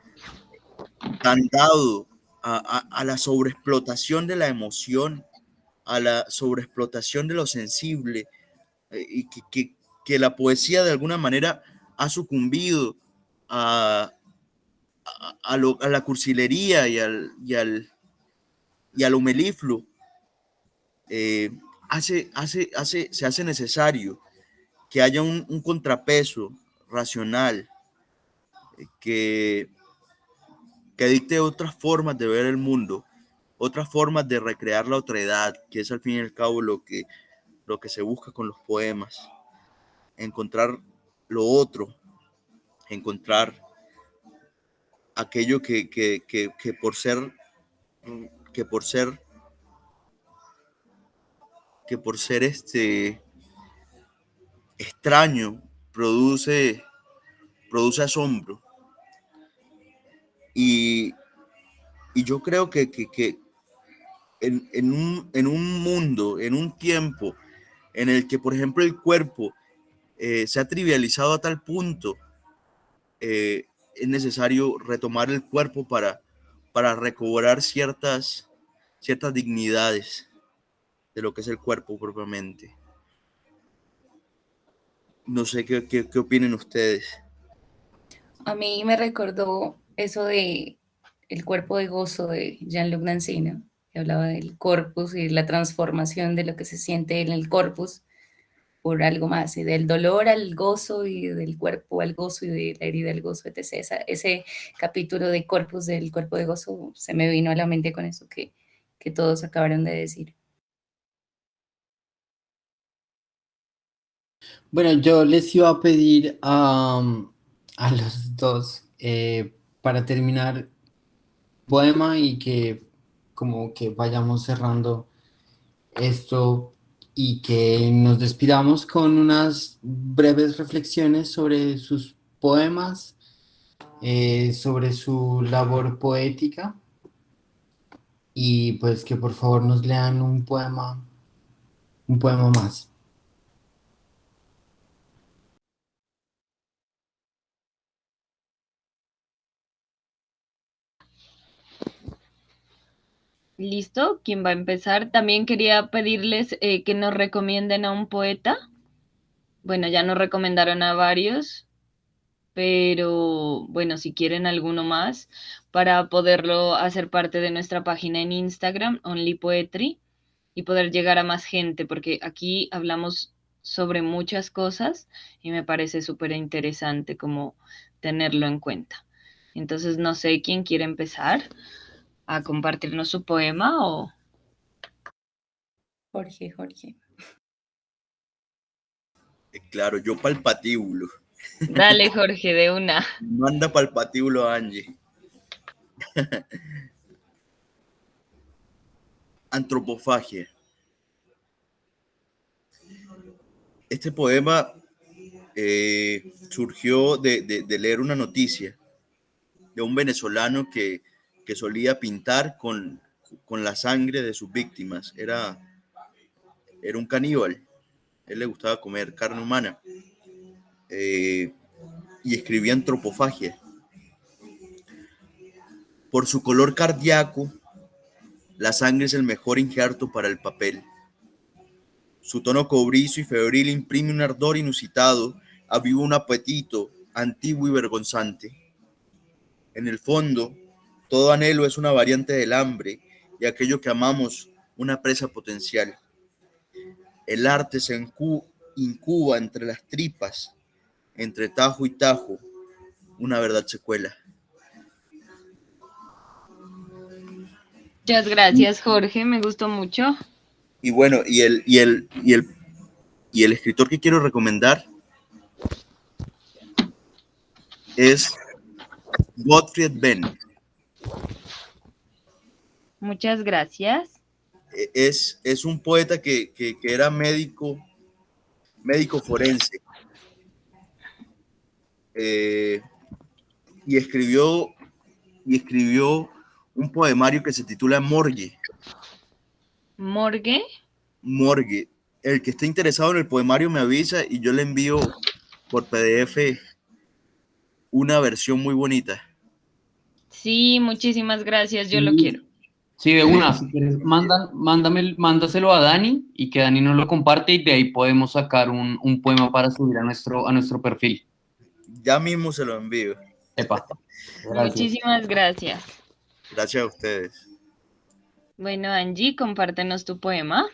tan dado a la sobreexplotación de la emoción, a la sobreexplotación de lo sensible, y que la poesía de alguna manera ha sucumbido a, a la cursilería y al humelifluo, eh, se hace necesario que haya un contrapeso racional que, que dicte otras formas de ver el mundo, otras formas de recrear la otredad, que es al fin y al cabo lo que se busca con los poemas, encontrar lo otro, encontrar aquello que por ser, que por ser extraño produce asombro. Y, y yo creo que en un mundo, en un tiempo en el que, por ejemplo, el cuerpo se ha trivializado a tal punto, es necesario retomar el cuerpo para recobrar ciertas dignidades de lo que es el cuerpo propiamente. No sé qué opinen ustedes. A mí me recordó eso de El cuerpo de gozo de Jean-Luc Nancy, ¿no? Que hablaba del corpus y la transformación de lo que se siente en el corpus por algo más, y del dolor al gozo y del cuerpo al gozo y de la herida al gozo, etc. Ese capítulo de corpus del cuerpo de gozo se me vino a la mente con eso que todos acabaron de decir. Bueno, yo les iba a pedir a los dos para terminar poema y que como que vayamos cerrando esto y que nos despidamos con unas breves reflexiones sobre sus poemas, sobre su labor poética y pues que por favor nos lean un poema más. ¿Listo? ¿Quién va a empezar? También quería pedirles que nos recomienden a un poeta. Bueno, ya nos recomendaron a varios, pero bueno, si quieren alguno más, para poderlo hacer parte de nuestra página en Instagram, Only Poetry, y poder llegar a más gente, porque aquí hablamos sobre muchas cosas y me parece súper interesante como tenerlo en cuenta. Entonces, no sé quién quiere empezar a compartirnos su poema o... Jorge. Claro, yo palpatíbulo. Dale, Jorge, de una. Manda palpatíbulo a Angie. Antropofagia. Este poema surgió de leer una noticia de un venezolano que solía pintar con la sangre de sus víctimas. Era un caníbal. Él le gustaba comer carne humana. Y escribía antropofagia. Por su color cardíaco, la sangre es el mejor injerto para el papel. Su tono cobrizo y febril imprime un ardor inusitado, aviva un apetito antiguo y vergonzante. En el fondo, todo anhelo es una variante del hambre y aquello que amamos una presa potencial. El arte se incuba entre las tripas, entre tajo y tajo, una verdad se cuela. Muchas gracias, Jorge, me gustó mucho. Y bueno, y el escritor que quiero recomendar es Gottfried Benn. Muchas gracias. Es un poeta que era médico forense, eh, y escribió un poemario que se titula Morgue. Morgue. Morgue. El que esté interesado en el poemario me avisa y yo le envío por PDF una versión muy bonita. Sí, muchísimas gracias, yo lo quiero. Sí, de una, si quieres, mándaselo a Dani y que Dani nos lo comparte y de ahí podemos sacar un poema para subir a nuestro perfil. Ya mismo se lo envío. Epa, gracias. Muchísimas gracias. Gracias a ustedes. Bueno, Angie, compártenos tu poema.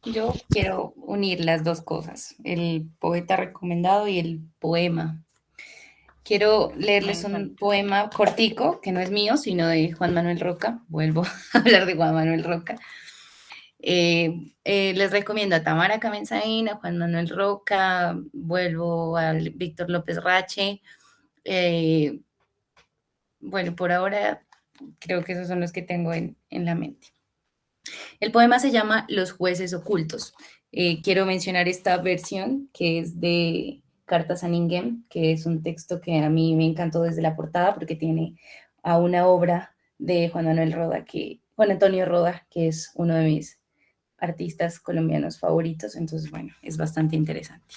Yo quiero unir las dos cosas, el poeta recomendado y el poema. Quiero leerles un poema cortico, que no es mío, sino de Juan Manuel Roca. Vuelvo a hablar de Juan Manuel Roca. Les recomiendo a Tamara Kamenzain, a Juan Manuel Roca, vuelvo al Víctor López Rache. Bueno, por ahora creo que esos son los que tengo en la mente. El poema se llama Los jueces ocultos. Quiero mencionar esta versión que es de Cartas a Ningen, que es un texto que a mí me encantó desde la portada porque tiene a una obra de Juan Antonio Roda, que es uno de mis artistas colombianos favoritos, entonces bueno, es bastante interesante.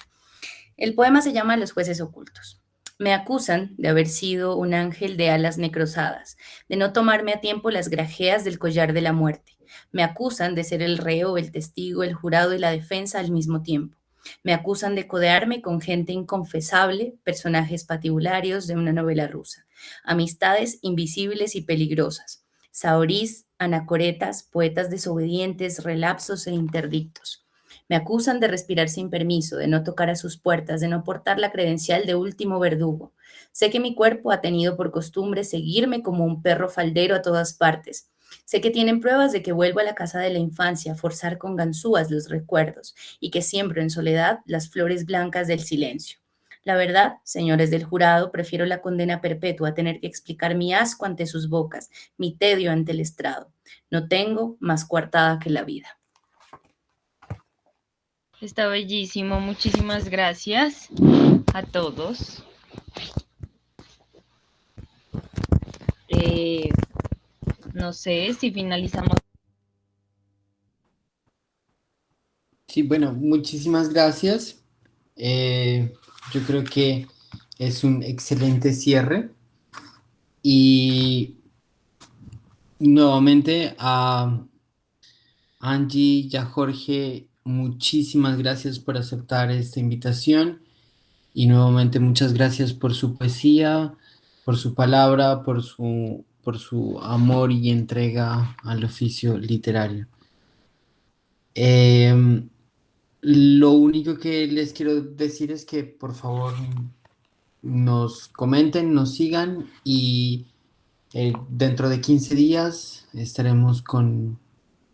El poema se llama Los jueces ocultos. Me acusan de haber sido un ángel de alas necrosadas, de no tomarme a tiempo las grajeas del collar de la muerte. Me acusan de ser el reo, el testigo, el jurado y la defensa al mismo tiempo. Me acusan de codearme con gente inconfesable, personajes patibularios de una novela rusa, amistades invisibles y peligrosas, saorís, anacoretas, poetas desobedientes, relapsos e interdictos. Me acusan de respirar sin permiso, de no tocar a sus puertas, de no portar la credencial de último verdugo. Sé que mi cuerpo ha tenido por costumbre seguirme como un perro faldero a todas partes. Sé que tienen pruebas de que vuelvo a la casa de la infancia a forzar con ganzúas los recuerdos y que siembro en soledad las flores blancas del silencio. La verdad, señores del jurado, prefiero la condena perpetua a tener que explicar mi asco ante sus bocas, mi tedio ante el estrado. No tengo más coartada que la vida. Está bellísimo, muchísimas gracias a todos. No sé si finalizamos. Sí, bueno, muchísimas gracias. Yo creo que es un excelente cierre y nuevamente a Angie y a Jorge, muchísimas gracias por aceptar esta invitación y nuevamente muchas gracias por su poesía, por su palabra, por su amor y entrega al oficio literario. Em, lo único que les quiero decir es que por favor nos comenten, nos sigan y dentro de 15 días estaremos con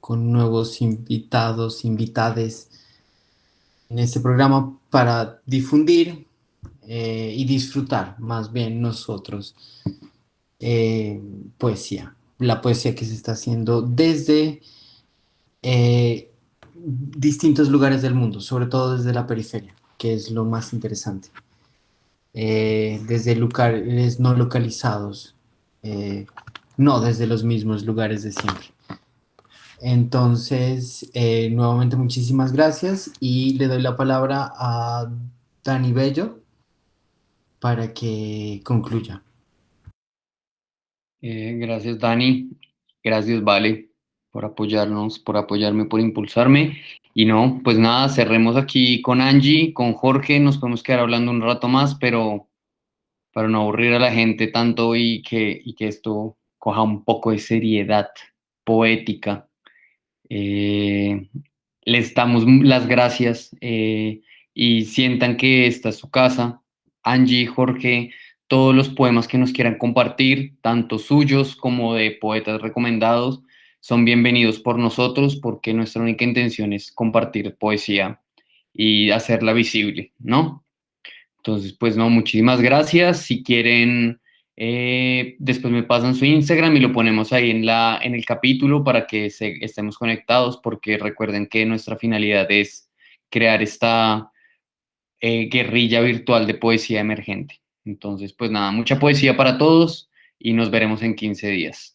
nuevos invitados, invitades en este programa para difundir y disfrutar más bien nosotros eh, poesía, la poesía que se está haciendo desde eh, distintos lugares del mundo, sobre todo desde la periferia, que es lo más interesante. Desde lugares no localizados, no desde los mismos lugares de siempre. Entonces, nuevamente muchísimas gracias y le doy la palabra a Dani Bello para que concluya. Gracias, Dani. Gracias, Vale, por apoyarnos, por apoyarme, por impulsarme. Y no, pues nada, cerremos aquí con Angie, con Jorge. Nos podemos quedar hablando un rato más, pero para no aburrir a la gente tanto y que esto coja un poco de seriedad poética. Eh, Les damos las gracias y sientan que esta es su casa. Angie, Jorge, todos los poemas que nos quieran compartir, tanto suyos como de poetas recomendados, son bienvenidos por nosotros porque nuestra única intención es compartir poesía y hacerla visible, ¿no? Entonces, pues no, muchísimas gracias. Si quieren, después me pasan su Instagram y lo ponemos ahí en el capítulo para que estemos conectados, porque recuerden que nuestra finalidad es crear esta guerrilla virtual de poesía emergente. Entonces, pues nada, mucha poesía para todos y nos veremos en 15 días.